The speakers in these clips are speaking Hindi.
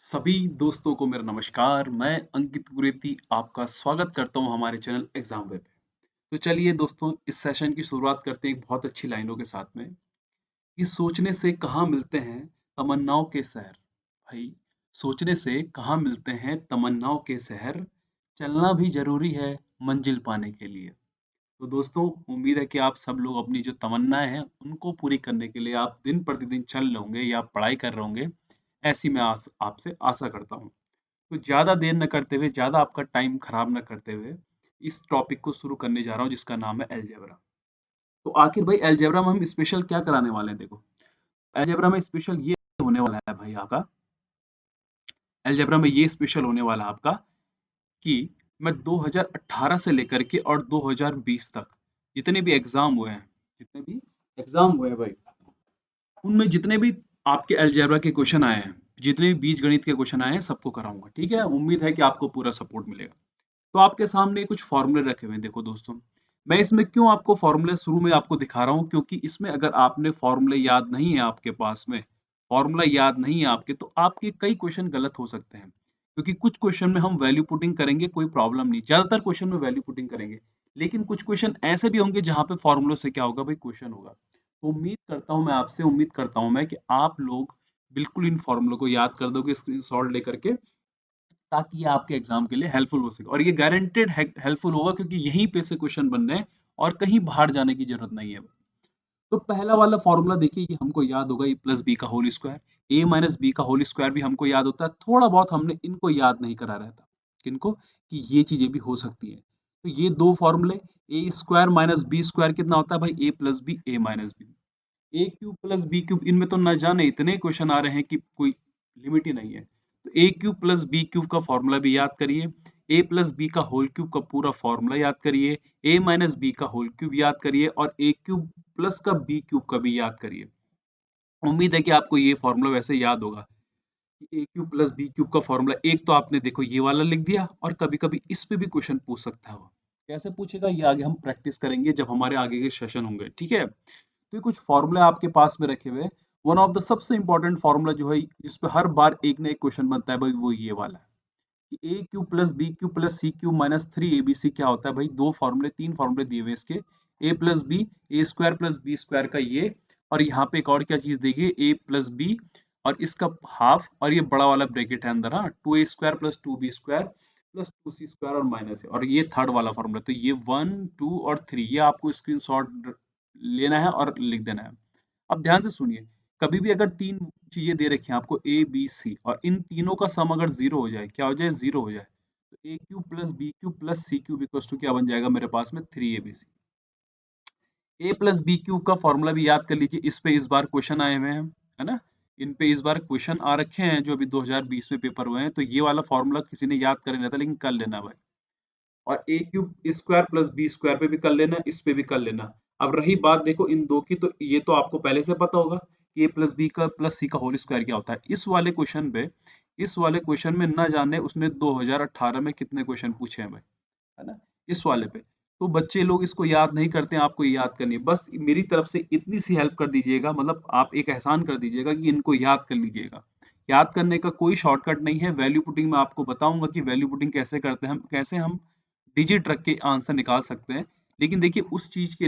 सभी दोस्तों को मेरा नमस्कार। मैं अंकित गुरेती आपका स्वागत करता हूं हमारे चैनल एग्जाम वेब पे। तो चलिए दोस्तों, इस सेशन की शुरुआत करते हैं एक बहुत अच्छी लाइनों के साथ में कि सोचने से कहाँ मिलते हैं तमन्नाओं के शहर। भाई, सोचने से कहाँ मिलते हैं तमन्नाओं के शहर, चलना भी जरूरी है मंजिल पाने के लिए। तो दोस्तों, उम्मीद है कि आप सब लोग अपनी जो तमन्नाएं हैं उनको पूरी करने के लिए आप दिन प्रतिदिन चल रहे होंगे या पढ़ाई कर रहे होंगे। ऐसी मैं आपसे आशा करता हूँ। तो ज़्यादा देर न करते हुए, ज़्यादा आपका टाइम खराब न करते हुए, इस टॉपिक को शुरू करने जा रहा हूँ जिसका नाम है अलजेब्रा। तो आखिर भाई अलजेब्रा में हम स्पेशल क्या कराने वाले हैं? देखो, अलजेब्रा में स्पेशल ये होने वाला है भाई आपका, अलजेब्रा में ये स्पेशल होने वाला है आपका कि मैं 2018 से लेकर के और 2020 तक जितने भी एग्जाम हुए हैं, जितने भी एग्जाम हुए हैं भाई, उनमें जितने भी आपके अलजेब्रा के क्वेश्चन आए हैं, जितने भी बीज गणित के क्वेश्चन आए हैं, सबको कराऊंगा। ठीक है, उम्मीद है कि आपको पूरा सपोर्ट मिलेगा। तो आपके सामने कुछ फॉर्मूले रखे हुए हैं। देखो दोस्तों, मैं इसमें क्यों आपको फॉर्मूले शुरू में आपको दिखा रहा हूँ, क्योंकि इसमें अगर आपने फॉर्मूले याद नहीं है, आपके पास में फॉर्मूला याद नहीं है आपके, तो आपके कई क्वेश्चन गलत हो सकते हैं। क्योंकि कुछ क्वेश्चन में हम वैल्यू पुटिंग करेंगे, कोई प्रॉब्लम नहीं, ज्यादातर क्वेश्चन में वैल्यू पुटिंग करेंगे। लेकिन कुछ क्वेश्चन ऐसे भी होंगे जहां पे फॉर्मूलों से क्या होगा भाई, क्वेश्चन होगा। तो उम्मीद करता हूं मैं कि आप लोग बिल्कुल इन फॉर्मूलों को याद कर दोगे स्क्रीनशॉट लेकर के, ताकि ये आपके एग्जाम के लिए हेल्पफुल हो सके। और ये गारंटेड हेल्पफुल होगा, क्योंकि यहीं पे से क्वेश्चन बन रहे हैं और कहीं बाहर जाने की जरूरत नहीं है। तो पहला वाला फॉर्मूला देखिए, ये हमको याद होगा, ए प्लस बी का होल स्क्वायर। ए माइनस बी का होल स्क्वायर भी हमको याद होता है, थोड़ा बहुत हमने इनको याद नहीं करा रहता। किनको? कि ये चीजें भी हो सकती है। तो ये दो फॉर्मूले, ए स्क्वायर माइनस बी स्क्वायर कितना होता है भाई, ए plus b a minus B. A cube plus b cube, इनमें तो न जाने इतने क्वेश्चन आ रहे हैं कि कोई लिमिट ही नहीं है। तो a cube plus b cube का फॉर्मूला भी याद करिए, ए प्लस बी का होल क्यूब का पूरा फॉर्मूला याद करिए, ए माइनस बी का होल क्यूब याद करिए, और ए क्यूब प्लस का बी क्यूब का भी याद करिए। उम्मीद है कि आपको ये फॉर्मूला वैसे याद होगा कि a cube plus b cube का फॉर्मूला, एक तो आपने देखो ये वाला लिख दिया, और कभी कभी इस पे भी क्वेश्चन पूछ सकता है वो। कैसे पूछेगा ये आगे हम प्रैक्टिस करेंगे जब हमारे आगे के सेशन होंगे। ठीक है, तो ये कुछ फॉर्मूले आपके पास में रखे हुए हैं। वन ऑफ द सबसे इंपॉर्टेंट फॉर्मूला जो है, जिस पे हर बार एक ना एक क्वेश्चन बनता है भाई, वो ये वाला है कि a cube plus b cube plus c cube minus three a b c क्या होता है भाई। दो फॉर्मूले, तीन फॉर्मूले दिए हुए हैं इसके, ए प्लस बी, ए स्क्वायर प्लस बी स्क्वायर का ये, और यहाँ पे एक और क्या चीज देखिए, ए प्लस बी और इसका हाफ, और ये बड़ा वाला ब्रैकेट है अंदर, हाँ, two a square plus two b square plus two c square और माइनस है, और ये थर्ड वाला फॉर्मूला। तो ये वन, टू और थ्री, ये आपको स्क्रीनशॉट लेना है और लिख देना है। अब ध्यान से सुनिए, कभी भी अगर तीन चीजें दे रखी हैं आपको, ए बी सी, और इन तीनों का सम अगर जीरो हो जाए, क्या हो जाए, जीरो हो जाए, तो a cube plus b cube plus c cube equal to क्या बन जाएगा मेरे पास में, three a b c. A plus b cube का फॉर्मूला भी याद कर लीजिए, इस पे इस बार क्वेश्चन आए हुए हैं, है ना। इन पे इस बार क्वेश्चन आ रखे हैं जो अभी 2020 में पेपर हुए हैं, तो ये वाला फॉर्मूला किसी ने याद कर लेना था, लेकिन कर लेना भाई। और a cube square plus b square पे भी कर लेना, इस पे भी कर लेना। अब रही बात देखो इन दो की, तो ये तो आपको पहले से पता होगा कि ए प्लस बी का प्लस सी का होल स्क्वायर क्या होता है। इस वाले क्वेश्चन में ना जाने उसने 2018 में कितने क्वेश्चन पूछे हैं भाई, है ना, इस वाले पे। तो बच्चे लोग इसको याद नहीं करते हैं, आपको याद करनी है। बस मेरी तरफ से इतनी सी हेल्प कर दीजिएगा, मतलब आप एक एहसान कर दीजिएगा कि इनको याद कर लीजिएगा। याद करने का कोई शॉर्टकट नहीं है। वैल्यू पुटिंग में आपको बताऊंगा कि वैल्यू पुटिंग कैसे करते हैं, हम कैसे हम डिजिट रख के आंसर निकाल सकते हैं। लेकिन देखिए, उस चीज के,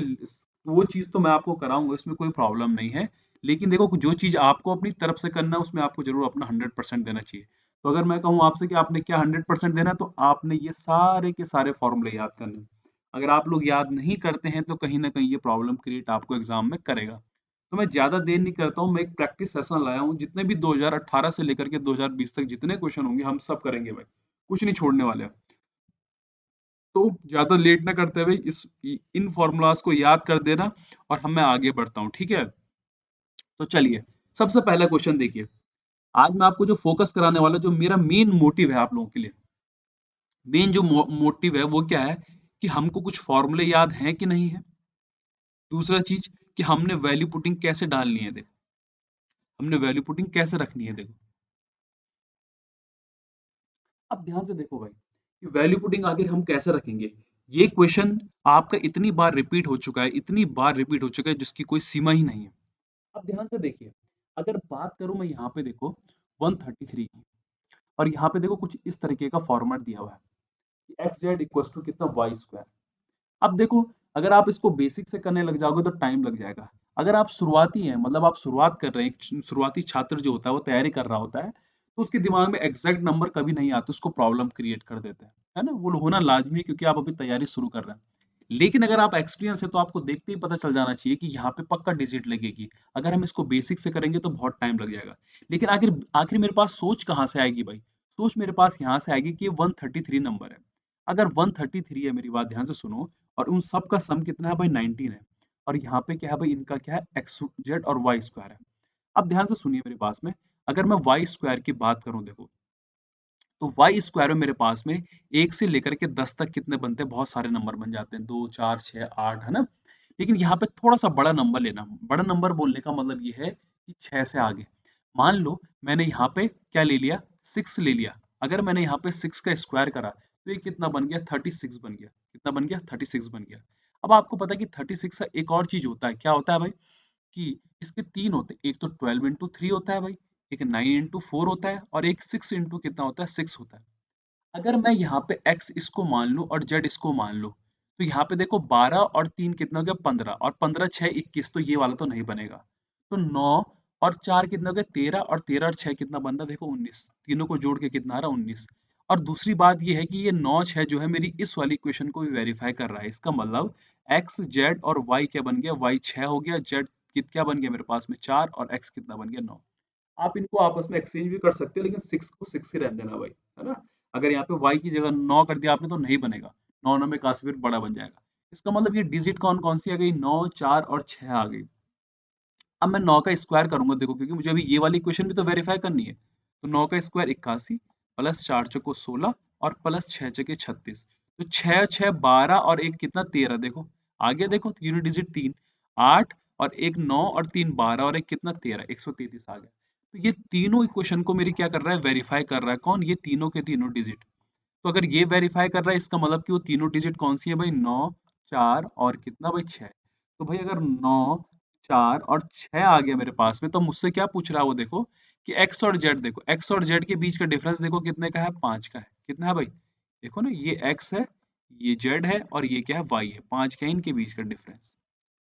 वो चीज तो मैं आपको कराऊंगा, इसमें कोई प्रॉब्लम नहीं है। लेकिन देखो, जो चीज आपको अपनी तरफ से करना है, उसमें आपको जरूर अपना 100% देना चाहिए। तो अगर मैं कहूँ आपसे कि आपने क्या 100% देना है, तो आपने ये सारे के सारे फॉर्मूले याद करने हैं। अगर आप लोग याद नहीं करते हैं, तो कहीं ना कहीं ये प्रॉब्लम क्रिएट आपको एग्जाम में करेगा। तो मैं ज्यादा देर नहीं करता हूँ, मैं एक प्रैक्टिस सेशन लाया हूँ, जितने भी 2018 से लेकर के 2020 तक जितने क्वेश्चन होंगे हम सब करेंगे भाई, कुछ नहीं छोड़ने वाले हैं। तो ज्यादा लेट ना करते हुए इन फॉर्मूलाज को याद कर देना, और हम मैं आगे बढ़ता हूँ। ठीक है, तो चलिए, सबसे पहला क्वेश्चन देखिए। आज मैं आपको जो फोकस कराने वाला, जो मेरा मेन मोटिव है आप लोगों के लिए, मेन जो मोटिव है वो क्या है, कि हमको कुछ फॉर्मूले याद हैं कि नहीं है। दूसरा चीज, कि हमने वैल्यू पुटिंग कैसे डालनी है, देखो, हमने वैल्यू पुटिंग कैसे रखनी है, देखो। अब ध्यान से देखो भाई, कि वैल्यू पुटिंग आगे हम कैसे रखेंगे। ये क्वेश्चन आपका इतनी बार रिपीट हो चुका है, इतनी बार रिपीट हो चुका है, जिसकी कोई सीमा ही नहीं है। अब ध्यान से देखिए, अगर बात करूं मैं यहाँ पे देखो 133 की, और यहाँ पे देखो कुछ इस तरीके का फॉर्मेट दिया हुआ है कि एक्स जेड इक्वल टू कितना वाई स्क्वायर। अब देखो, अगर आप इसको बेसिक से करने लग जाओगे तो टाइम लग जाएगा। अगर आप शुरुआती हैं, मतलब आप शुरुआत कर रहे हैं, एक शुरुआती छात्र जो होता है वो तैयारी कर रहा होता है, तो उसके दिमाग में एग्जैक्ट नंबर कभी नहीं आते, उसको प्रॉब्लम क्रिएट कर देते हैं, है ना? वो होना लाजमी है क्योंकि आप अभी तैयारी शुरू कर रहे हैं। लेकिन अगर आप एक्सपीरियंस है तो आपको देखते ही पता चल जाना चाहिए कि यहाँ पे पक्का डिजिट लगेगी। अगर हम इसको बेसिक से करेंगे तो बहुत टाइम लग जाएगा। लेकिन आखिर आखिर मेरे पास सोच कहाँ से आएगी भाई? सोच मेरे पास यहाँ से आएगी कि ये 133 नंबर है। अगर 133 है, मेरी बात ध्यान से सुनो, और उन सब का सम कितना है भाई? 19 है। और यहाँ पे क्या है भाई? इनका क्या है? एक्स जेड और वाई स्क्वायर है। अब ध्यान से सुनिए मेरी बात में, अगर मैं वाई स्क्वायर की बात करूं, देखो, तो वाई स्क्वायर में मेरे पास में 1 से लेकर के 10 तक कितने बनते हैं? बहुत सारे नंबर बन जाते हैं, 2 4 6 8, है ना? लेकिन यहाँ पे थोड़ा सा बड़ा नंबर लेना। बड़ा नंबर बोलने का मतलब ये है कि 6 से आगे। मान लो मैंने यहाँ पे क्या ले लिया? 6 ले लिया। अगर मैंने यहाँ पे 6 का स्क्वायर करा तो ये कितना बन गया? 36 बन गया। कितना बन गया? 36 बन गया। अब आपको पता है कि 36 का एक और चीज होता है, क्या होता है भाई? कि इसके 3 होते हैं, एक तो 12 इंटू 3 होता है भाई, एक 9 इंटू 4 होता है, और एक 6 इंटू कितना होता है? 6 होता है। अगर मैं यहाँ पे x इसको मान लूं और z इसको मान लूं, तो यहाँ पे देखो 12 और 3 कितना हो गया? 15, और 15 6 21, तो ये वाला तो नहीं बनेगा। तो 9 और 4 कितना हो गया? 13, और 13 और 6 कितना बन रहा है? देखो 19, तीनों को जोड़ के कितना आ रहा है? 19। और दूसरी बात ये है कि ये 9 6 जो है मेरी इस वाली इक्वेशन को भी वेरीफाई कर रहा है। इसका मतलब x z और y क्या बन गया? y 6 हो गया, z क्या बन गया मेरे पास में? 4, और x कितना बन गया? 9। आप इनको आपस में एक्सचेंज भी कर सकते हो, लेकिन 6 को 6 ही रहने देना भाई, है ना? अगर यहाँ पे y की जगह 9 कर दिया आपने तो नहीं बनेगा। 9 9 में काफी फिर बड़ा बन जाएगा। इसका मतलब ये डिजिट कौन कौन सी आ गई? 9 4 और 6 आ गई। अब मैं 9 का स्क्वायर करूंगा, देखो, क्योंकि मुझे अभी ये वाली इक्वेशन भी तो वेरीफाई करनी है। तो 9 का स्क्वायर 81, प्लस 4 चौको 16, और प्लस 6 छके 36। तो 6 6 12 और एक कितना? 13। देखो आ गया, देखो यूनिट डिजिट 3, 8, और एक 9 और 3 12, और एक कितना? 13, 133 आ गया। तो ये तीनों इक्वेशन को मेरी क्या कर रहा है? वेरीफाई कर रहा है। कौन? ये तीनों के तीनों डिजिट। तो अगर ये वेरीफाई कर रहा है, इसका मतलब कि वो तीनों डिजिट कौन सी है भाई? 9 4 और कितना भाई? 6। तो भाई अगर 9 4 और 6 आ गया मेरे पास में, तो मुझसे क्या पूछ रहा है वो? देखो कि एक्स और जेड, देखो एक्स और जेड के बीच का डिफरेंस देखो कितने का है? 5 का है। कितना है भाई? देखो ना, ये एक्स है, ये जेड है, और ये क्या है? वाई है। 5 का है इनके बीच का डिफरेंस।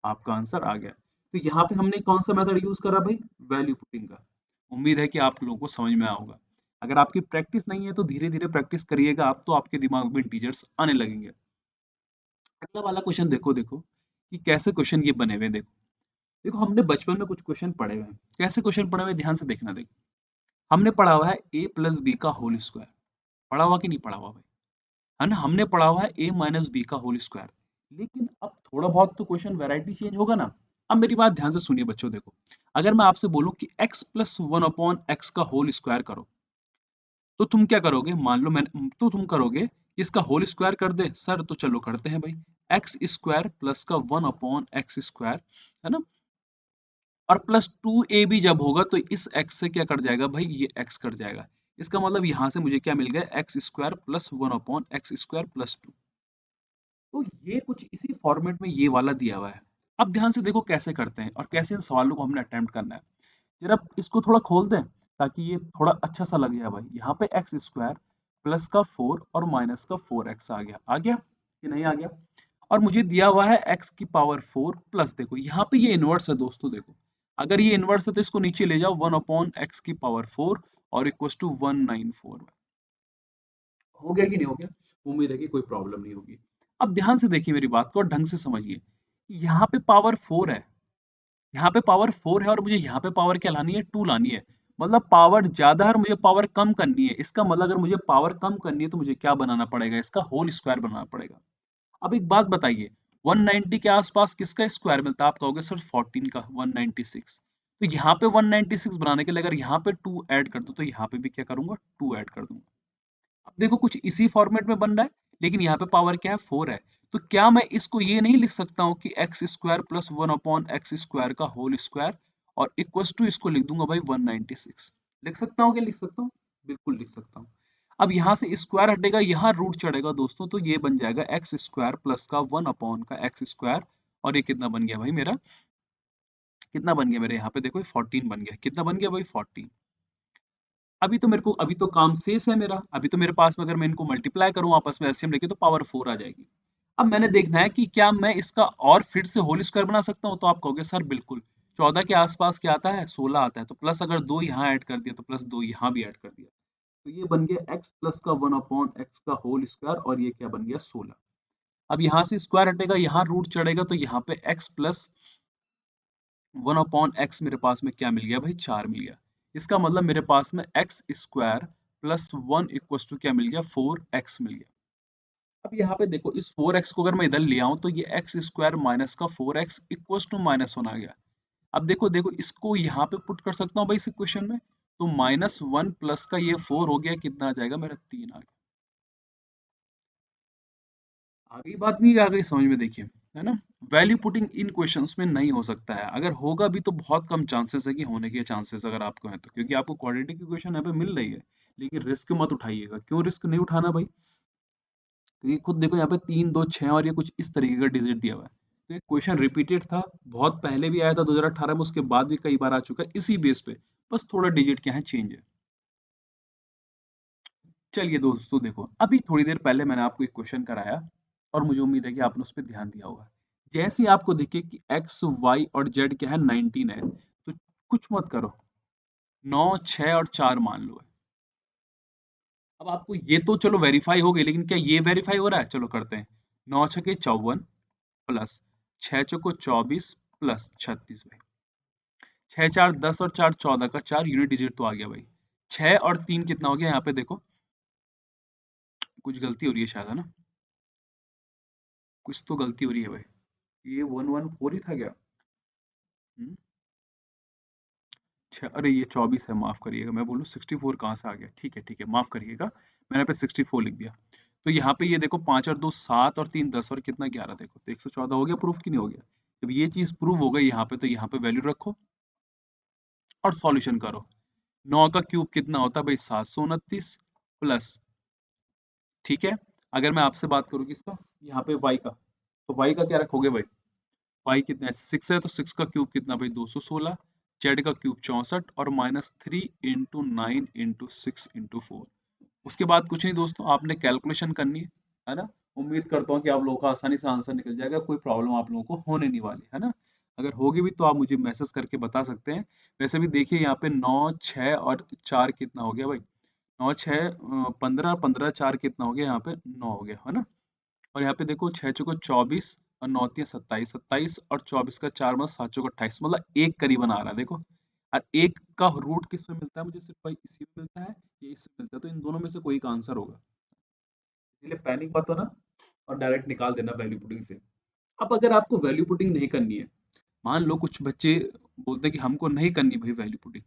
आपका आंसर आ गया। तो यहाँ पे हमने कौन सा मेथड यूज करा भाई? वैल्यू पुटिंग का। उम्मीद है कि आप लोगों को समझ में आया होगा। अगर आपकी प्रैक्टिस नहीं है तो धीरे धीरे प्रैक्टिस करिएगा आप, तो आपके दिमाग में इंटीजर्स आने लगेंगे। अगला वाला क्वेश्चन देखो, देखो कि कैसे क्वेश्चन ये बने हुए हैं। देखो, देखो हमने बचपन में कुछ क्वेश्चन पढ़े हुए हैं। कैसे क्वेश्चन पढ़े हुए हैं? ध्यान से देखना। देखो, हमने पढ़ा हुआ है a प्लस बी का होल स्क्वायर। पढ़ा हुआ कि नहीं पढ़ा हुआ भाई? है ना? हमने पढ़ा हुआ है a माइनस बी का होल स्क्वायर। लेकिन अब थोड़ा बहुत तो क्वेश्चन वैरायटी चेंज होगा ना। अब मेरी बात ध्यान से सुनिए बच्चों, देखो, अगर मैं आपसे बोलूं कि x plus one upon x का होल स्क्वायर करो, तो तुम क्या करोगे? मान लो मैंने, तो तुम करोगे इसका होल स्क्वायर कर दे सर, तो चलो करते हैं भाई। एक्स स्क्वायर प्लस का वन अपॉन एक्स स्क्वायर, है ना? और प्लस 2ab जब होगा तो इस x से क्या कट जाएगा भाई? ये x कट जाएगा। इसका मतलब यहां से मुझे क्या मिल गया? X square plus one upon x square plus 2। तो ये कुछ इसी फॉर्मेट में ये वाला दिया हुआ है। अब ध्यान से देखो कैसे करते हैं और कैसे इन सवालों को हमने अटेम्प्ट करना है। जरा इसको थोड़ा खोल दें ताकि ये थोड़ा अच्छा सा लग जाए भाई। यहाँ पे एक्स स्क्वायर प्लस का 4 और माइनस का 4x आ गया। आ गया कि नहीं आ गया? और मुझे दिया हुआ है x की पावर 4 प्लस, देखो यहाँ पे ये इनवर्स है दोस्तों। देखो, अगर ये इनवर्स है तो इसको नीचे ले जाओ, 1 अपॉन एक्स की पावर 4 और इक्वल टू 194। हो गया कि नहीं हो गया? उम्मीद है कि कोई प्रॉब्लम नहीं होगी। अब ध्यान से देखिए मेरी बात को और ढंग से समझिए। यहाँ पे पावर 4 है, यहाँ पे पावर 4 है, और मुझे यहाँ पे पावर क्या लानी है? 2 लानी है। मतलब पावर ज्यादा है और मुझे पावर कम करनी है। इसका मतलब अगर मुझे पावर कम करनी है तो मुझे क्या बनाना पड़ेगा? इसका होल स्क्वायर बनाना पड़ेगा। अब एक बात बताइए, 190 के आसपास किसका स्क्वायर मिलता है? आप कहोगे सर 14 का, 196। तो यहाँ पे 196 बनाने के लिए अगर यहाँ पे 2 ऐड कर दूं तो यहाँ पे भी क्या करूंगा? 2 ऐड कर दूंगा। अब देखो कुछ इसी फॉर्मेट में बन रहा है, लेकिन यहाँ पे पावर क्या है? 4 है। तो क्या मैं इसको ये नहीं लिख सकता हूँ कि x square plus one upon x square का होल स्क्वायर, और इक्वल टू इसको लिख दूंगा भाई 196। लिख सकता हूँ? क्या लिख सकता हूँ? बिल्कुल लिख सकता हूँ। अब यहाँ से स्क्वायर हटेगा, यहाँ रूट चढ़ेगा दोस्तों, तो ये बन जाएगा एक्स स्क्वायर प्लस का वन अपॉन का एक्स स्क्वायर। और ये कितना बन गया भाई मेरा? कितना बन गया मेरे? यहाँ पे देखो 14 बन गया। कितना बन गया भाई? 14। अभी तो काम शेष है मेरा, अभी तो मेरे पास में अगर मैं इनको मल्टीप्लाई करूँ आपस में एलसीएम लेके तो पावर 4 आ जाएगी। अब मैंने देखना है कि क्या मैं इसका और फिर से होल स्क्वायर बना सकता हूँ? तो आप कहोगे सर बिल्कुल, 14 के आस-पास क्या आता है? 16 आता है, तो प्लस अगर 2 यहाँ ऐड कर दिया तो प्लस 2 यहाँ भी ऐड कर दिया। तो ये बन गया x प्लस का 1/x का होल स्क्वायर और ये क्या बन गया 16। अब यहाँ से स्क्वायर हटेगा, यहाँ रूट चढ़ेगा तो यहाँ पे x प्लस 1/x मेरे पास में क्या मिल गया भाई? 4 मिल गया। इसका मतलब मेरे पास में x square plus 1 equals to क्या मिल गया? 4x मिल गया। अब यहाँ पे देखो इस 4x को अगर मैं इधर ले आऊं तो ये x स्क्वायर माइनस का 4x इक्वल्स टू -1 आ गया। अब देखो देखो इसको यहाँ पे पुट कर सकता हूँ भाई इस इक्वेशन में, तो -1 प्लस का ये 4 हो गया, कितना आ जाएगा मेरा? 3 आ गया। आ गई बात, नहीं आ गई समझ में? देखिए, है ना? वैल्यू पुटिंग इन क्वेश्चंस में नहीं हो सकता है, अगर होगा भी तो बहुत कम चांसेस है कि होने के चांसेस अगर आपको है तो, क्योंकि आपको क्वाड्रेटिक इक्वेशन यहाँ पे मिल रही है। लेकिन रिस्क मत उठाइएगा। क्यों रिस्क नहीं उठाना भाई? क्योंकि खुद देखो यहाँ पे 3 2 6 और ये कुछ इस तरीके का डिजिट दिया हुआ है। तो ये क्वेश्चन रिपीटेड था, बहुत पहले भी आया था 2018 में, उसके बाद भी कई बार आ चुका है इसी बेस पे, बस थोड़ा डिजिट क्या है चेंज है। चलिए दोस्तों देखो, अभी थोड़ी देर पहले मैंने आपको एक क्वेश्चन कराया और मुझे उम्मीद है कि आपने उस पर ध्यान दिया होगा। जैसे ही आपको दिखे कि एक्स वाई और जेड क्या है 19 है, तो कुछ मत करो, 9 6 और 4 मान लो। अब आपको ये तो चलो वेरीफाई हो गई, लेकिन क्या ये वेरीफाई हो रहा है? चलो करते हैं। 9 छके 54 प्लस 6 चौको 24 प्लस 36 भाई। 6 4 10 और 4 14 का 4 यूनिट डिजिट तो आ गया भाई। 6 और 3 कितना हो गया? यहाँ पे देखो कुछ गलती हो रही है शायद, है ना? कुछ तो गलती हो रही है भाई। ये 114 ही था क्या? हम्म, अरे ये 24 है, माफ करिएगा, मैं बोलूँ 64 कहाँ से आ गया? ठीक है ठीक है, माफ करिएगा, मैंने यहाँ पे 64 लिख दिया। तो यहाँ पे ये देखो 5 और 2 7 और 3 10 और कितना 11, देखो तो 114 हो गया। प्रूफ की नहीं हो गया? जब ये चीज प्रूव हो गई यहाँ पे, तो यहाँ पे वैल्यू रखो और सॉल्यूशन करो। 9 का क्यूब कितना होता है भाई? 729 प्लस, ठीक है। अगर मैं आपसे बात करूँ किसका, यहाँ पे y का, तो y का क्या रखोगे भाई? y कितना है? 6 है, तो 6 का क्यूब कितना भाई? 216। जेड का क्यूब 64 और -3 इंटू 9 इंटू 6 इंटू 4। उसके बाद कुछ नहीं दोस्तों, आपने कैलकुलेशन करनी है ना? उम्मीद करता हूँ कि आप लोगों का आसानी से आंसर निकल जाएगा, कोई प्रॉब्लम आप लोगों को होने नहीं वाली है ना? अगर होगी भी तो आप मुझे मैसेज करके बता सकते हैं। वैसे भी देखिए यहाँ पे 9 6 और 4 कितना हो गया भाई? 9 6 15 15 4 कितना हो गया? यहाँ पे 9 हो गया, है ना? और यहाँ पे देखो 6 चौको 24 और 9 तिया 27, 27 और 24 का 4 मतलब 7 चौको 28, मतलब एक करीबन आ रहा है देखो। और एक का रूट किस में मिलता है मुझे? सिर्फ भाई इसी में मिलता है, ये इसमें मिलता है, तो इन दोनों में से कोई का आंसर होगा। इसलिए पैनिक मत होना और डायरेक्ट निकाल देना वैल्यू पुटिंग से। अब अगर आपको वैल्यू पुटिंग नहीं करनी है, मान लो कुछ बच्चे बोलते हैं कि हमको नहीं करनी भाई वैल्यू पुटिंग,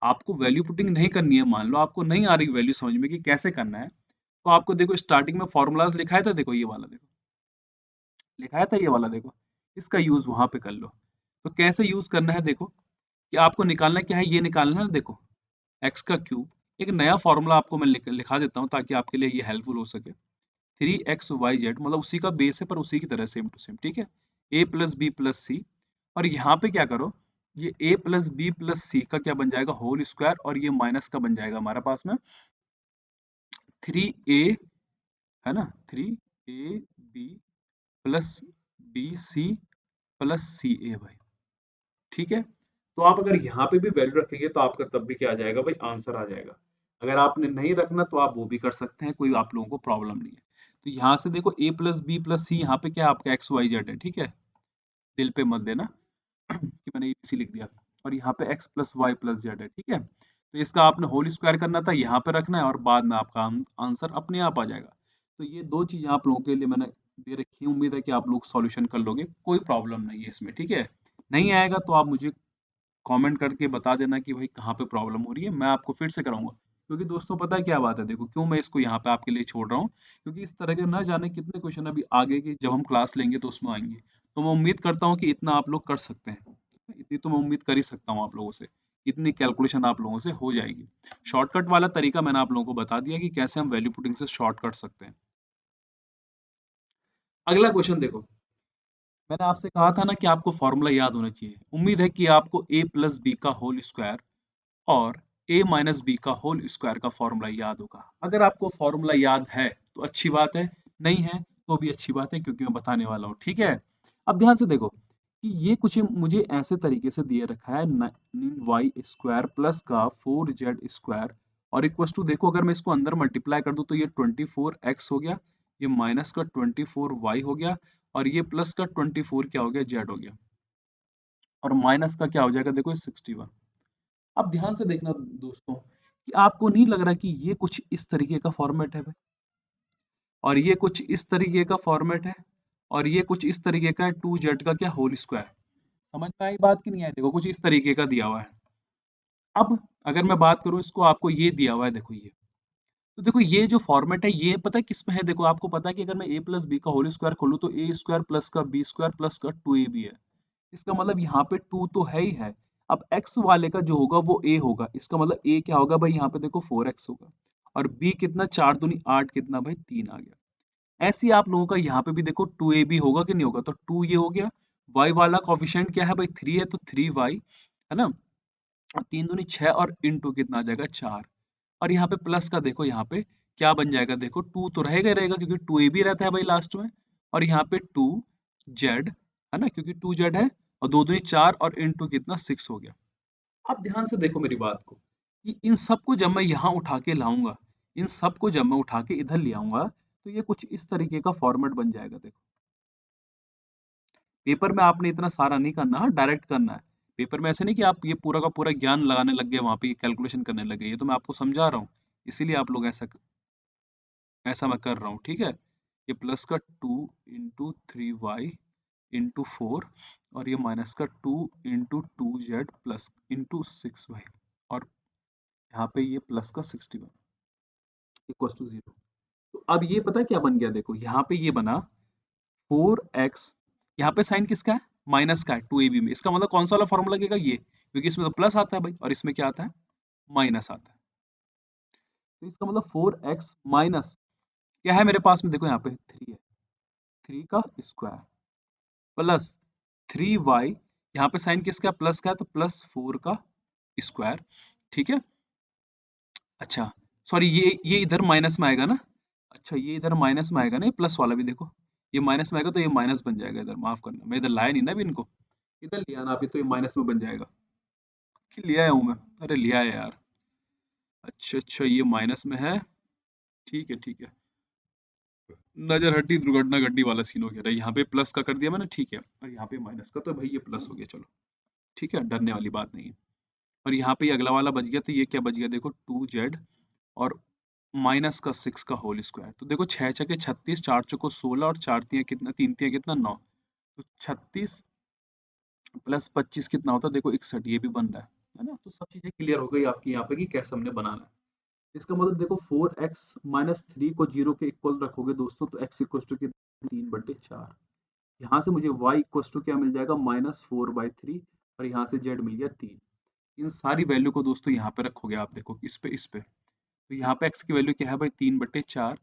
आपको वैल्यू पुटिंग नहीं करनी है, मान लो आपको नहीं आ रही वैल्यू समझ में कि कैसे करना है, तो आपको देखो स्टार्टिंग में फॉर्मूलाज लिखाया था, देखो ये वाला देखो, लिखाया था ये वाला देखो, इसका यूज वहां पे कर लो। तो कैसे यूज करना है देखो, कि आपको निकालना क्या है, ये निकालना है ना देखो, एक्स का क्यूब। एक नया फॉर्मूला आपको मैं लिखा देता हूँ ताकि आपके लिए ये हेल्पफुल हो सके। 3xyz मतलब उसी का बेस है पर उसी की तरह सेम टू सेम, ठीक है। a प्लस बी प्लस सी, और यहाँ पे क्या करो, ये a प्लस बी प्लस सी का क्या बन जाएगा? होल स्क्वायर, और ये माइनस का बन जाएगा हमारे पास में 3a, है ना? 3ab plus b c plus c a भाई, ठीक है। तो आप अगर यहाँ पे भी वैल्यू रखेंगे तो आपका तब भी क्या आ जाएगा भाई? आंसर आ जाएगा। अगर आपने नहीं रखना तो आप वो भी कर सकते हैं, कोई आप लोगों को प्रॉब्लम नहीं है। तो यहाँ से देखो a प्लस बी प्लस सी, यहाँ पे क्या आपका एक्स वाई जेड है, ठीक है। दिल पे मत देना कि मैंने ABC लिख दिया। और यहाँ पे x plus y plus z है, ठीक है। तो इसका आपने होल स्क्वायर करना था, यहाँ पे रखना है, और बाद में आपका आंसर अपने आप आ जाएगा। तो ये दो चीजें आप लोगों के लिए मैंने दे रखी है, उम्मीद है कि आप लोग सॉल्यूशन कर लोगे, कोई प्रॉब्लम नहीं है इसमें, ठीक है। नहीं आएगा तो आप मुझे कमेंट करके बता देना कि भाई कहाँ पे प्रॉब्लम हो रही है, मैं आपको फिर से कराऊंगा। क्योंकि दोस्तों पता है क्या बात है, देखो क्यों मैं इसको यहाँ पे आपके लिए छोड़ रहा हूँ, क्योंकि इस तरह के न जाने कितने क्वेश्चन अभी आगे की जब हम क्लास लेंगे तो उसमें आएंगे। तो मैं उम्मीद करता हूँ कि इतना आप लोग कर सकते हैं, इतनी तो मैं उम्मीद कर ही सकता हूँ आप लोगों से, इतनी कैलकुलेशन आप लोगों से हो जाएगी। शॉर्टकट वाला तरीका मैंने आप लोगों को बता दिया कि कैसे हम वैल्यू पुटिंग से शॉर्ट कर सकते हैं। अगला क्वेश्चन देखो, मैंने आपसे कहा था ना कि आपको फॉर्मूला याद होना चाहिए। उम्मीद है कि आपको a प्लस बी का होल स्क्वायर और a माइनस बी का होल स्क्वायर का फॉर्मूला याद होगा। अगर आपको फॉर्मूला याद है तो अच्छी बात है, नहीं है तो भी अच्छी बात है, क्योंकि मैं बताने वाला हूँ, ठीक है। अब ध्यान से देखो कि ये कुछ मुझे ऐसे तरीके से दिए रखा है, 9y स्क्वायर प्लस का 4z स्क्वायर और इक्वस टू, देखो अगर मैं इसको अंदर मल्टीप्लाई कर दूं तो ये 24x हो गया, ये माइनस का 24y हो गया और ये प्लस का 24 क्या हो गया, z हो गया, और माइनस का क्या हो जाएगा, देखो 61। अब ध्यान से देखना दोस्तों कि आपको नहीं लग रहा कि ये कुछ इस तरीके का फॉर्मेट है भाई, और ये कुछ इस तरीके का फॉर्मेट है, और ये कुछ इस तरीके का है, 2z का क्या होल स्क्वायर। समझ में आई बात की नहीं आई, देखो कुछ इस तरीके का दिया हुआ है। अब अगर मैं बात करूं इसको, आपको ये दिया हुआ है, देखो ये, तो देखो ये जो फॉर्मेट है ये पता है किस में है, देखो आपको पता है कि अगर मैं a प्लस बी का होल स्क्वायर खोलूं तो ए स्क्वायर प्लस का बी स्क्वायर प्लस का 2ab है। इसका मतलब यहाँ पे 2 तो है ही है। अब x वाले का जो होगा वो a होगा, इसका मतलब a क्या होगा भाई, यहाँ पे देखो 4x होगा, और b कितना, 4 दूनी 8, कितना भाई 3 आ गया। ऐसे ही आप लोगों का यहाँ पे भी देखो 2ab होगा कि नहीं होगा, तो 2 ये हो गया, y वाला कोफिशिएंट क्या है भाई 3 है, तो 3y है ना, और 3 दूनी 6 और इनटू कितना आ जाएगा 4, और यहाँ पे प्लस का देखो यहाँ पे क्या बन जाएगा, देखो 2 तो रहेगा ही रहेगा क्योंकि 2ab रहता है भाई लास्ट में, और यहाँ पे 2z है ना, क्योंकि 2z है, और 2 दूनी 4 और इनटू कितना 6 हो गया। अब ध्यान से देखो मेरी बात को कि इन सबको जब मैं यहाँ उठा के लाऊंगा, इन सबको जब मैं उठा के इधर ले आऊंगा तो ये कुछ इस तरीके का फॉर्मेट बन जाएगा। देखो पेपर में आपने इतना सारा नहीं करना, हाँ डायरेक्ट करना है। पेपर में ऐसे नहीं कि आप ये पूरा का पूरा ज्ञान लगाने लग गए, वहां पे कैलकुलेशन करने लगे, ये तो मैं आपको समझा रहा हूँ, इसीलिए आप लोग ऐसा ऐसा मैं कर रहा हूँ, ठीक है। ये प्लस का 2 × 3y इंटू 4, और ये माइनस का 2 × 2z प्लस इंटू 6y, और यहाँ पे ये प्लस का 61 इक्वल टू 0। तो अब ये पता है क्या बन गया, देखो यहाँ पे ये बना 4x, यहाँ पे साइन किसका है, माइनस का है 2ab में, इसका मतलब कौन सा वाला फॉर्मूला लगेगा, ये, क्योंकि इसमें तो प्लस आता है भाई और इसमें क्या आता है, माइनस आता है। तो इसका मतलब 4x माइनस क्या है मेरे पास में, देखो यहाँ पे 3 है, 3 का स्क्वायर प्लस 3y, यहाँ पे साइन किसका है, प्लस का है, तो प्लस 4 का स्क्वायर, ठीक है। अच्छा सॉरी, ये इधर माइनस में आएगा ना, अच्छा ये इधर माइनस में आएगा ना, ये प्लस वाला भी देखो, ये माइनस में आएगा तो ये माइनस बन जाएगा, इधर माफ करना मैं इधर लाया नहीं ना अभी इनको, इधर लिया ना अभी, तो ये माइनस में बन जाएगा, कि लिया हूँ मैं, अरे लिया है यार। अच्छा अच्छा ये माइनस में है, ठीक है ठीक है, नजर हट्टी दुर्घटना घटी वाला सीन हो गया था, यहाँ पे प्लस का कर दिया मैंने, ठीक है, और यहाँ पे माइनस का, तो भाई ये प्लस हो गया, चलो ठीक है, डरने वाली बात नहीं है। और यहाँ पे ये अगला वाला बच गया, तो ये क्या बच गया, देखो 2z और माइनस का 6 का होल स्क्वायर, तो देखो 6 छके 36, 4 चौको 16 और 4 तिया कितना, 3 तिया कितना 9, तो 36 प्लस 25 कितना होता है, देखो 61, ये भी बन रहा है ना। तो सब चीजें क्लियर हो गई आपकी यहाँ पे कि कैसे हमने बनाना है। इसका मतलब देखो 4x माइनस 3 को 0 के इक्वल रखोगे दोस्तों, तो x इक्वल टू 3/4, यहाँ से मुझे y इक्वल टू क्या मिल जाएगा, -4/3, और यहाँ से z मिल गया 3। इन सारी वैल्यू को दोस्तों यहाँ पे रखोगे आप, देखो इस पे, तो यहाँ पे x की वैल्यू क्या है भाई 3/4,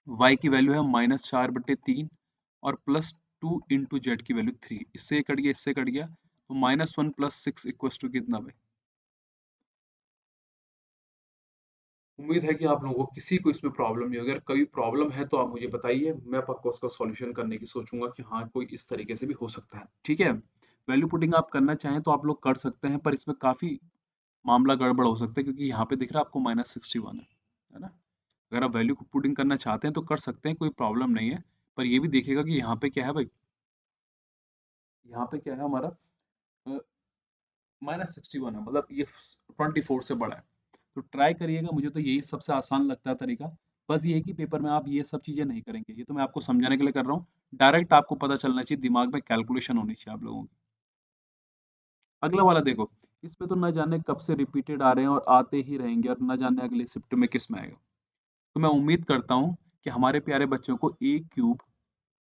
y की वैल्यू है -4/3, और प्लस 2 × z की वैल्यू 3, इससे कट गया इससे कट गया, तो -1 + 6 इक्वल टू कितना भाई। उम्मीद है कि आप लोगों को किसी को इसमें प्रॉब्लम नहीं होगी, अगर कोई प्रॉब्लम है तो आप मुझे बताइए, मैं आपको उसका सॉल्यूशन करने की सोचूंगा कि हाँ कोई इस तरीके से भी हो सकता है, ठीक है। वैल्यू पुटिंग आप करना चाहें तो आप लोग कर सकते हैं, पर इसमें काफी मामला गड़बड़ हो सकता है, क्योंकि यहाँ पे दिख रहा है आपको -61 है ना। अगर आप वैल्यू पुटिंग करना चाहते हैं तो कर सकते हैं, कोई प्रॉब्लम नहीं है, पर ये भी देखिएगा कि यहाँ पे क्या है भाई, यहाँ पे क्या है हमारा -61 है, मतलब ये 24 से बड़ा है। तो ट्राई करिएगा, मुझे तो यही सबसे आसान लगता है तरीका। बस ये है कि पेपर में आप ये सब चीजें नहीं करेंगे, ये तो मैं आपको समझाने के लिए कर रहा हूँ, डायरेक्ट आपको पता चलना चाहिए, दिमाग में कैलकुलेशन होनी चाहिए आप लोगों की। अगला वाला देखो, इसमें तो न जाने कब से रिपीटेड आ रहे हैं और आते ही रहेंगे, और न जाने अगले शिफ्ट में किस में आएगा। तो मैं उम्मीद करता हूँ कि हमारे प्यारे बच्चों को ए क्यूब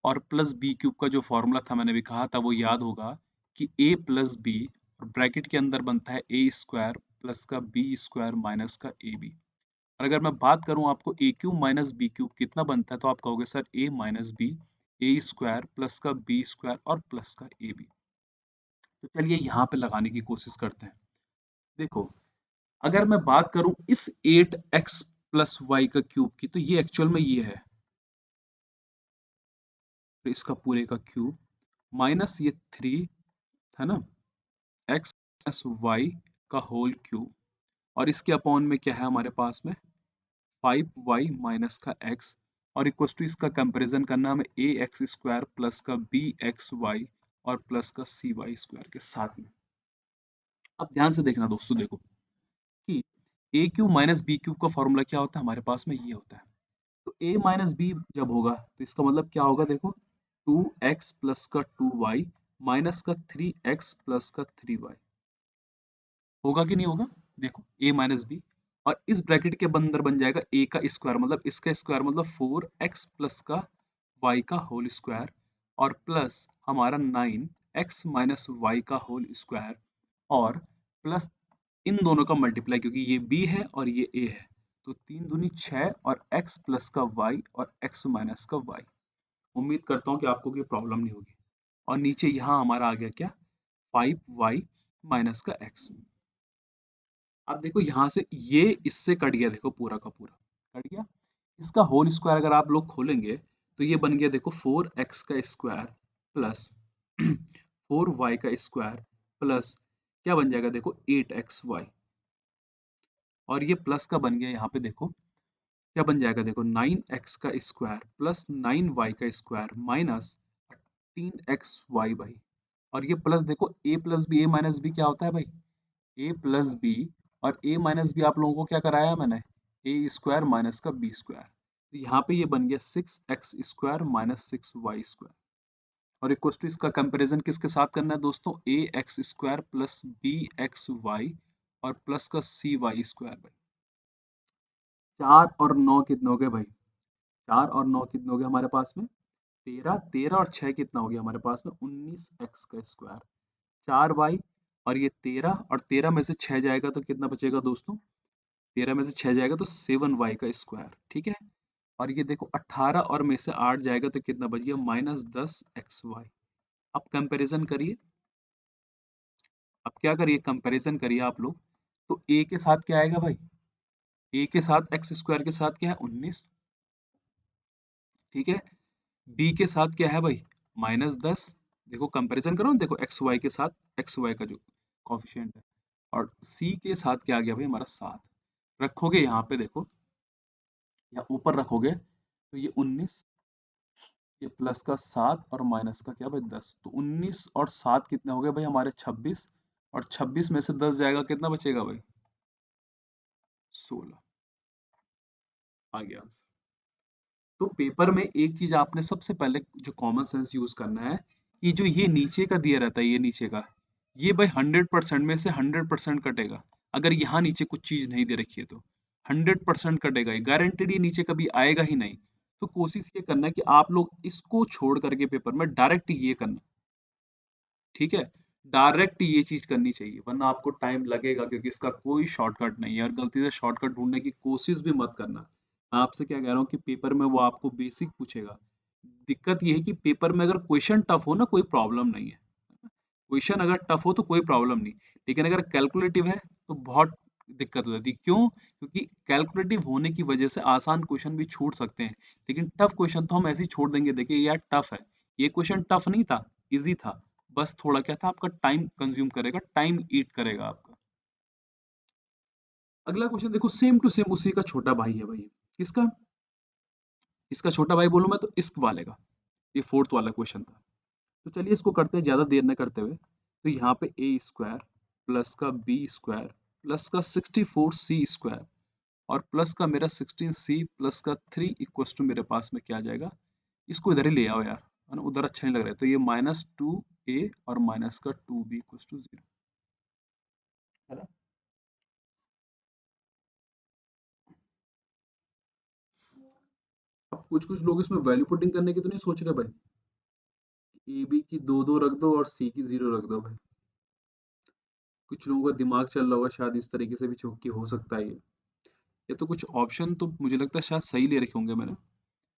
और प्लस बी क्यूब का जो फॉर्मूला था मैंने भी कहा था वो याद होगा, कि ए प्लस बी और ब्रैकेट के अंदर बनता है ए स्क्वायर प्लस का बी स्क्वायर माइनस का ए बी। और अगर मैं बात करूं आपको ए क्यूब माइनस बी क्यूब कितना बनता है, तो आप कहोगे सर ए माइनस बी, ए स्क्वायर प्लस का बी स्क्वायर और प्लस का ए बी। तो चलिए यहाँ पे लगाने की कोशिश करते हैं। देखो अगर मैं बात करूं इस 8x प्लस वाई का क्यूब की, तो ये एक्चुअल में ये है, तो इसका पूरे का क्यूब माइनस ये 3 है ना, x प्लस वाई का होल क्यूब, और इसके अपॉन में क्या है हमारे पास में 5y माइनस का x, और इक्वल टू इसका कंपैरिजन करना हमें ए एक्स स्क्वायर प्लस का बी एक्स वाई और प्लस का सी वाई स्क्वायर के साथ में। अब ध्यान से देखना दोस्तों, देखो कि a cube minus B cube का फॉर्मूला क्या होता है, हमारे पास में ये होता है। तो a माइनस बी जब होगा तो इसका मतलब क्या होगा, देखो 2x प्लस का 2y माइनस का 3x प्लस का 3y, होगा कि नहीं होगा, देखो a माइनस बी, और इस ब्रैकेट के अंदर बन जाएगा a का स्क्वायर, मतलब इसका स्क्वायर मतलब 4x प्लस का y का होल स्क्वायर, और प्लस हमारा 9x माइनस वाई का होल स्क्वायर, और प्लस इन दोनों का मल्टीप्लाई, क्योंकि ये b है और ये a है, तो 3 दूनी 6 और x प्लस का y और x माइनस का y। उम्मीद करता हूँ कि आपको कोई प्रॉब्लम नहीं होगी। और नीचे यहाँ हमारा आ गया क्या, 5y माइनस का x। अब देखो यहाँ से ये इससे कट गया, देखो पूरा का पूरा कट गया, इसका होल स्क्वायर अगर आप लोग खोलेंगे तो ये बन गया देखो 4x का स्क्वायर प्लस 4y का स्क्वायर प्लस क्या बन जाएगा देखो 8xy, और ये प्लस का बन गया यहाँ पे देखो क्या बन जाएगा, देखो 9x का स्क्वायर प्लस 9y का स्क्वायर माइनस 18xy भाई, और ये प्लस देखो a plus b, a minus b क्या होता है भाई, a प्लस बी, और a माइनस बी आप लोगों को क्या कराया है मैंने, a स्क्वायर माइनस का b स्क्वायर, तो यहाँ पे ये बन गया 6x square minus 6y square, और इक्वल टू इसका कंपैरिजन किसके साथ करना है दोस्तों, a x square plus b x y और प्लस का सी वाई स्क्वायर भाई। 4 और 9 कितने हो गए भाई, 4 और 9 कितने हो गए हमारे पास में 13, 13 और 6 कितना हो गया हमारे पास में 19x का स्क्वायर, 4y, और ये 13, और 13 में से 6 जाएगा तो कितना बचेगा दोस्तों, 13 में से 6 जाएगा तो 7y का स्क्वायर, ठीक है। और ये देखो 18 और में से 8 जाएगा तो कितना बच गया -10xy। अब कंपैरिजन करिए, अब क्या करिए कंपैरिजन करिए आप लोग, तो a के साथ क्या आएगा भाई, a के साथ एक्स स्क्वायर के साथ क्या है 19, ठीक है। b के साथ क्या है भाई -10, देखो कंपैरिजन करो ना, देखो एक्स वाई के साथ एक्स वाई का जो कॉफिशिएंट है, और c के साथ क्या आ गया भाई हमारा 7, रखोगे यहाँ पे देखो या ऊपर रखोगे तो ये 19, ये प्लस का 7 और माइनस का क्या भाई 10, तो 19 और 7 कितने हो गए भाई हमारे 26, और 26 में से 10 जाएगा कितना बचेगा भाई 16, आ गया आंसर। तो पेपर में एक चीज आपने सबसे पहले जो कॉमन सेंस यूज करना है, कि जो ये नीचे का दिया रहता है, ये नीचे का, ये भाई 100% में से 100% कटेगा, अगर यहाँ नीचे कुछ चीज नहीं दे रखी है तो 100% कटेगा, ये गारंटेड, ये नीचे कभी आएगा ही नहीं। तो कोशिश ये करना है कि आप लोग इसको छोड़ करके पेपर में डायरेक्ट ये करना, ठीक है, डायरेक्ट ये चीज करनी चाहिए, वरना आपको टाइम लगेगा, क्योंकि इसका कोई शॉर्टकट नहीं है, और गलती से शॉर्टकट ढूंढने की कोशिश भी मत करना। मैं आपसे क्या कह रहा हूँ कि पेपर में वो आपको बेसिक पूछेगा, दिक्कत ये है कि पेपर में अगर क्वेश्चन टफ हो ना, कोई प्रॉब्लम नहीं है, क्वेश्चन अगर टफ हो तो कोई प्रॉब्लम नहीं, लेकिन अगर कैलकुलेटिव है तो बहुत दिक्कत हो जाती है, क्यों, क्योंकि कैलकुलेटिव होने की वजह से आसान क्वेश्चन भी छूट सकते हैं, लेकिन टफ क्वेश्चन तो हम ऐसे ही छोड़ देंगे, देखिए यार टफ है, ये क्वेश्चन टफ नहीं था, इजी था, बस थोड़ा क्या था आपका टाइम कंज्यूम करेगा, टाइम ईट करेगा आपका। अगला क्वेश्चन देखो, सेम टू सेम उसी का छोटा भाई है भाई, किसका, इसका छोटा भाई बोलूं मैं तो इश्क वाले का, ये फोर्थ वाला क्वेश्चन था। तो चलिए इसको करते हैं ज्यादा देर न करते हुए, तो यहाँ पे ए स्क्वायर प्लस का बी स्क्वायर प्लस का 64 सी स्क्वायर, और प्लस का मेरा 16 सी प्लस का 3 इक्वस टू मेरे पास में क्या आ जाएगा, इसको इधर ही ले आओ यार, है ना, उधर अच्छा नहीं लग रहा है, तो ये -2 a और माइनस का 2b इक्वस टू 0, है ना। अब कुछ कुछ लोग इसमें वैल्यू पुटिंग करने की तो नहीं सोच रहे भाई, ए बी की 2 2 रख दो और सी की 0 रख दो भाई, कुछ लोगों का दिमाग चल रहा होगा शायद इस तरीके से भी, चौकी हो सकता है ये तो कुछ ऑप्शन तो मुझे लगता है शायद सही ले रखे होंगे मैंने,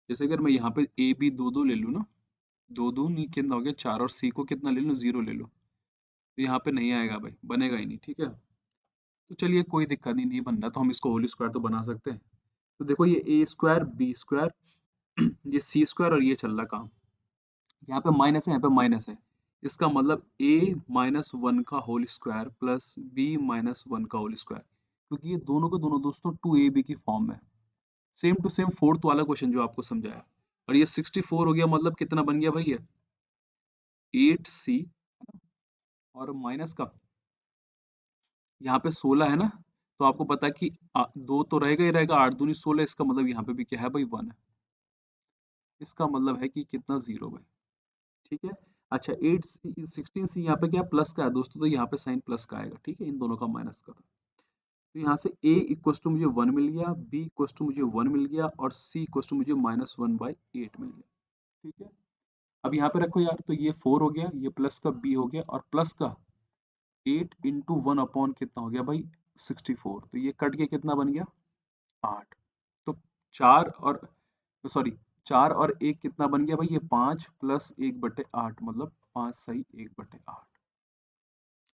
जैसे अगर मैं यहाँ पे ए बी 2 2 ले लूँ ना, 2 2 नहीं कितना हो गया 4, और सी को कितना ले लूँ 0 ले लूँ, तो यहाँ पे नहीं आएगा भाई, बनेगा ही नहीं, ठीक है। तो चलिए कोई दिक्कत नहीं बन रहा तो हम इसको होल स्क्वायर तो बना सकते हैं। तो देखो ये ए स्क्वायर बी स्क्वायर ये सी स्क्वायर और ये चल रहा काम, यहाँ पे माइनस है यहाँ पे माइनस है, इसका मतलब a माइनस वन का whole square plus b minus one का होल स्क्वायर, क्योंकि ये दोनों के दोनों दोस्तों टू ए बी की फॉर्म में, सेम टू सेम फोर्थ वाला क्वेश्चन जो आपको समझाया। और ये 64 हो गया, मतलब कितना बन गया भाई ये 8c और माइनस का यहाँ पे 16 है ना, तो आपको पता है कि दो तो रहेगा ही रहेगा, 8 दूनी 16, इसका मतलब यहाँ पे भी क्या है भाई 1 है, इसका मतलब है कि कितना जीरो भाई। ठीक है। अच्छा 16c यहाँ पे क्या प्लस का है दोस्तों, तो यहाँ पे साइन प्लस का आएगा, ठीक है, इन दोनों का माइनस का था। तो यहाँ से a इक्वल टू मुझे 1 मिल गया, b इक्वल टू मुझे 1 मिल गया और c इक्वल टू मुझे -1/8 मिल गया। ठीक है। अब यहाँ पे रखो यार, तो ये 4 हो गया, ये प्लस का b हो गया और प्लस का 8 इंटू वन अपॉन कितना हो गया भाई 64, तो ये कट के कितना बन गया 8। तो 4 और सॉरी 4 और 1 कितना बन गया भाई, ये 5 प्लस 1/8, मतलब 5 सही 1/8,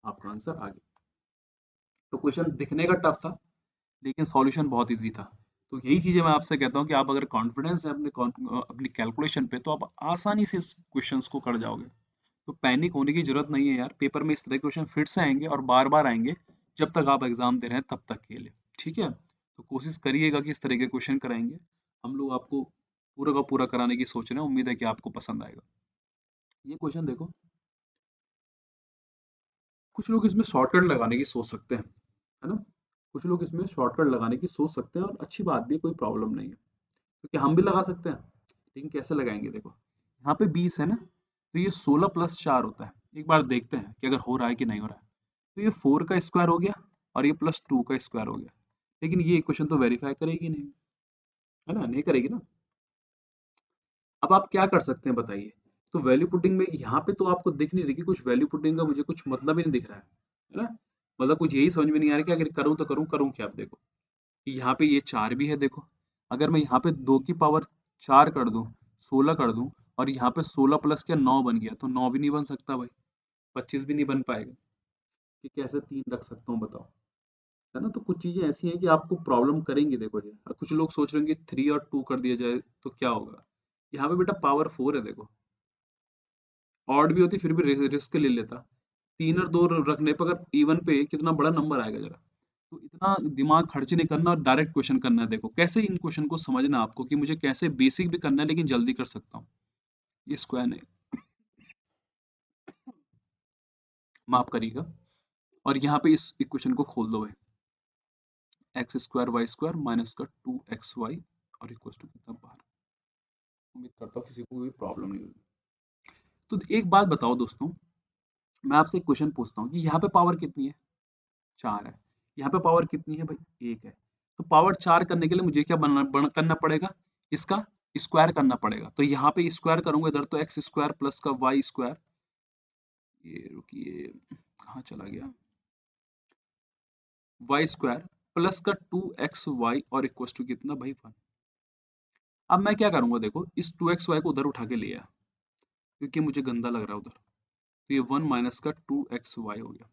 आपका आंसर आ गया। तो क्वेश्चन दिखने का टफ था लेकिन सॉल्यूशन बहुत इजी था। तो यही चीजें मैं आपसे कहता हूँ कि आप अगर कॉन्फिडेंस है अपनी कैलकुलेशन पे, तो आप आसानी से इस क्वेश्चंस को कर जाओगे। तो पैनिक होने की जरूरत नहीं है यार, पेपर में इस तरह के क्वेश्चन फिर से आएंगे और बार बार आएंगे, जब तक आप एग्जाम दे रहे हैं तब तक के लिए। ठीक है, तो कोशिश करिएगा कि इस तरह के क्वेश्चन कराएंगे, हम लोग आपको पूरा का पूरा कराने की सोच रहे हैं, उम्मीद है कि आपको पसंद आएगा। ये क्वेश्चन देखो, कुछ लोग इसमें शॉर्टकट लगाने की सोच सकते हैं, है ना, कुछ लोग इसमें शॉर्टकट लगाने की सोच सकते हैं और अच्छी बात भी है, कोई प्रॉब्लम नहीं है, क्योंकि हम भी लगा सकते हैं। लेकिन कैसे लगाएंगे, देखो यहाँ पे 20 है ना, तो ये 16 प्लस 4 होता है, एक बार देखते हैं कि अगर हो रहा है कि नहीं हो रहा है। तो ये 4 का स्क्वायर हो गया और ये प्लस 2 का स्क्वायर हो गया, लेकिन ये इक्वेशन तो वेरीफाई करेगी नहीं, है ना, नहीं करेगी ना। अब आप क्या कर सकते हैं बताइए। तो वैल्यू पुटिंग में यहाँ पे तो आपको दिख नहीं रही कि कुछ वैल्यू पुटिंग का मुझे कुछ मतलब ही नहीं दिख रहा है ना, मतलब कुछ यही समझ में नहीं आ रहा कि अगर करूँ तो करूँ क्या। आप देखो यहाँ पे ये 4 भी है, देखो अगर मैं यहाँ पे 2 की पावर 4 कर दूं, 16 कर दूं, और यहाँ पे 16 प्लस क्या 9 बन गया, तो 9 भी नहीं बन सकता भाई, 25 भी नहीं बन पाएगा, कि कैसे 3 रख सकता हूँ बताओ, है ना। तो कुछ चीजें ऐसी हैं कि आपको प्रॉब्लम करेंगी, देखो ये अब कुछ लोग सोच रहे हैं कि 3 और 2 कर दिया जाए तो क्या होगा। यहाँ पे बेटा पावर 4 है, देखो ऑड भी होती फिर भी रिस्क ले लेता, 3 और 2 रखने पर अगर इवन पे कितना बड़ा नंबर आएगा जरा। तो इतना दिमाग खर्च नहीं करना और डायरेक्ट क्वेश्चन करना है, देखो कैसे इन क्वेश्चन को समझना है आपको, कि मुझे कैसे बेसिक भी करना है लेकिन जल्दी कर सकता हूँ। ये स्क्वायर नहीं, माफ करिएगा। और यहाँ पे इस इक्वेशन को खोल दो भाई, x square y square minus का 2xy और इक्वल टू कितना बाहर। उम्मीद करता हूँ किसी को कोई प्रॉब्लम नहीं होगी। तो एक बात बताओ दोस्तों, मैं आपसे एक क्वेश्चन पूछता हूँ कि यहाँ पे पावर कितनी है, 4 है, यहाँ पे पावर कितनी है भाई 1 है। तो पावर 4 करने के लिए मुझे क्या करना पड़ेगा, इसका स्क्वायर करना पड़ेगा। तो यहाँ पे स्क्वायर करूंगा इधर, तो एक्स स्क्वायर प्लस का वाई स्क्वायर, ये रुकिए कहाँ चला गया, वाई स्क्वायर प्लस का 2xy और इक्वल टू कितना भाई 1। अब मैं क्या करूंगा, देखो इस 2xy को उधर उठा के ले आया, क्योंकि मुझे गंदा लग रहा है उधर, तो ये 1 माइनस का 2xy हो गया।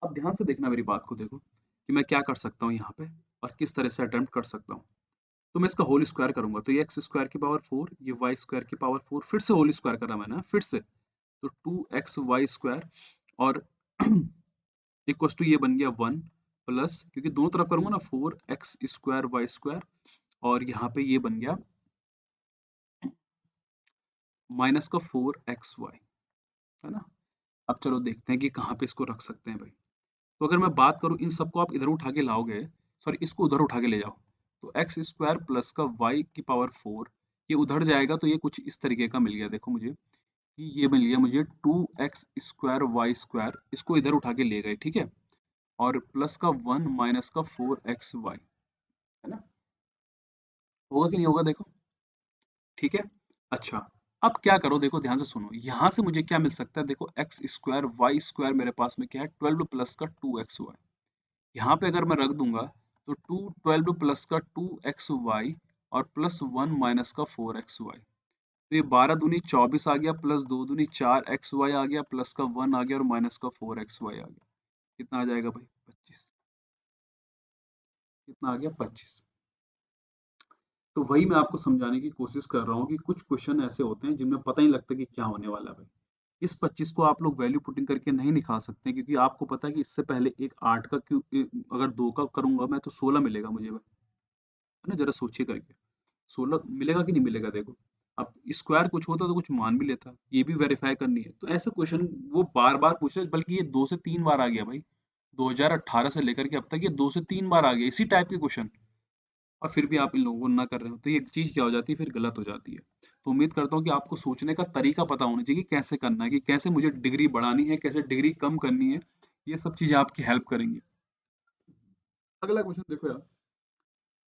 अब ध्यान से देखना मेरी बात को, देखो कि मैं क्या कर सकता हूँ यहाँ पे और किस तरह से अटेम्प्ट कर सकता हूँ। तो मैं इसका होल स्क्वायर करूंगा, तो ये एक्स स्क्वायर की पावर 4, ये वाई स्क्वायर की पावर 4, फिर से होल स्क्वायर करा मैंने फिर से, तो 2xy स्क्वायर और इक्वल टू ये बन गया 1 प्लस, क्योंकि दोनों तरफ करूंगा ना 4x स्क्वायर वाई स्क्वायर, और यहाँ पे ये बन गया माइनस का 4xy, है ना। अब चलो देखते हैं कि कहाँ पे इसको रख सकते हैं भाई। तो अगर मैं बात करूँ इन सबको आप इधर उठा के लाओगे, सॉरी इसको उधर उठा के ले जाओ, तो एक्स स्क्वायर प्लस का वाई की पावर 4 ये उधर जाएगा, तो ये कुछ इस तरीके का मिल गया, देखो मुझे कि ये मिल गया मुझे 2x स्क्वायर वाई स्क्वायर, इसको इधर उठा के ले गए, ठीक है, और प्लस का 1 माइनस का 4xy, है ना, होगा कि नहीं होगा देखो। ठीक है। अच्छा अब क्या करो, देखो ध्यान से सुनो, यहाँ से मुझे क्या मिल सकता है, देखो एक्स स्क्वायर वाई स्क्वायर मेरे पास में क्या है 12 प्लस का 2xy, यहाँ पे अगर मैं रख दूंगा तो 12 प्लस का 2xy और प्लस 1 माइनस का 4xy, तो ये 12 दूनी 24 आ गया, प्लस 2 दूनी 4xy आ गया, प्लस का 1 आ गया और माइनस का 4xy आ गया, कितना आ जाएगा भाई 25 कितना आ गया 25। तो वही मैं आपको समझाने की कोशिश कर रहा हूँ कि कुछ क्वेश्चन ऐसे होते हैं जिनमें पता ही नहीं लगता कि क्या होने वाला है भाई। इस 25 को आप लोग वैल्यू पुटिंग करके नहीं निकाल सकते क्योंकि आपको पता है कि इससे पहले एक 8 का क्यों अगर 2 का करूंगा मैं तो 16 मिलेगा मुझे भाई, है ना? जरा सोचिए करके 16 मिलेगा कि नहीं मिलेगा देखो। अब स्क्वायर कुछ होता तो कुछ मान भी लेता, ये भी वेरीफाई करनी है। तो ऐसा क्वेश्चन वो बार बार पूछ रहे, बल्कि ये 2 से 3 बार आ गया भाई। 2018 से लेकर के अब तक ये 2 से 3 बार आ गया इसी टाइप के क्वेश्चन, और फिर भी आप इन लोगों को ना कर रहे हो, तो ये चीज क्या हो जाती है, फिर गलत हो जाती है। तो उम्मीद करता हूँ कि आपको सोचने का तरीका पता होना चाहिए कि कैसे करना है, कि कैसे मुझे डिग्री बढ़ानी है, कैसे डिग्री कम करनी है। ये सब चीजें आपकी हेल्प करेंगी। अगला क्वेश्चन देखो यार,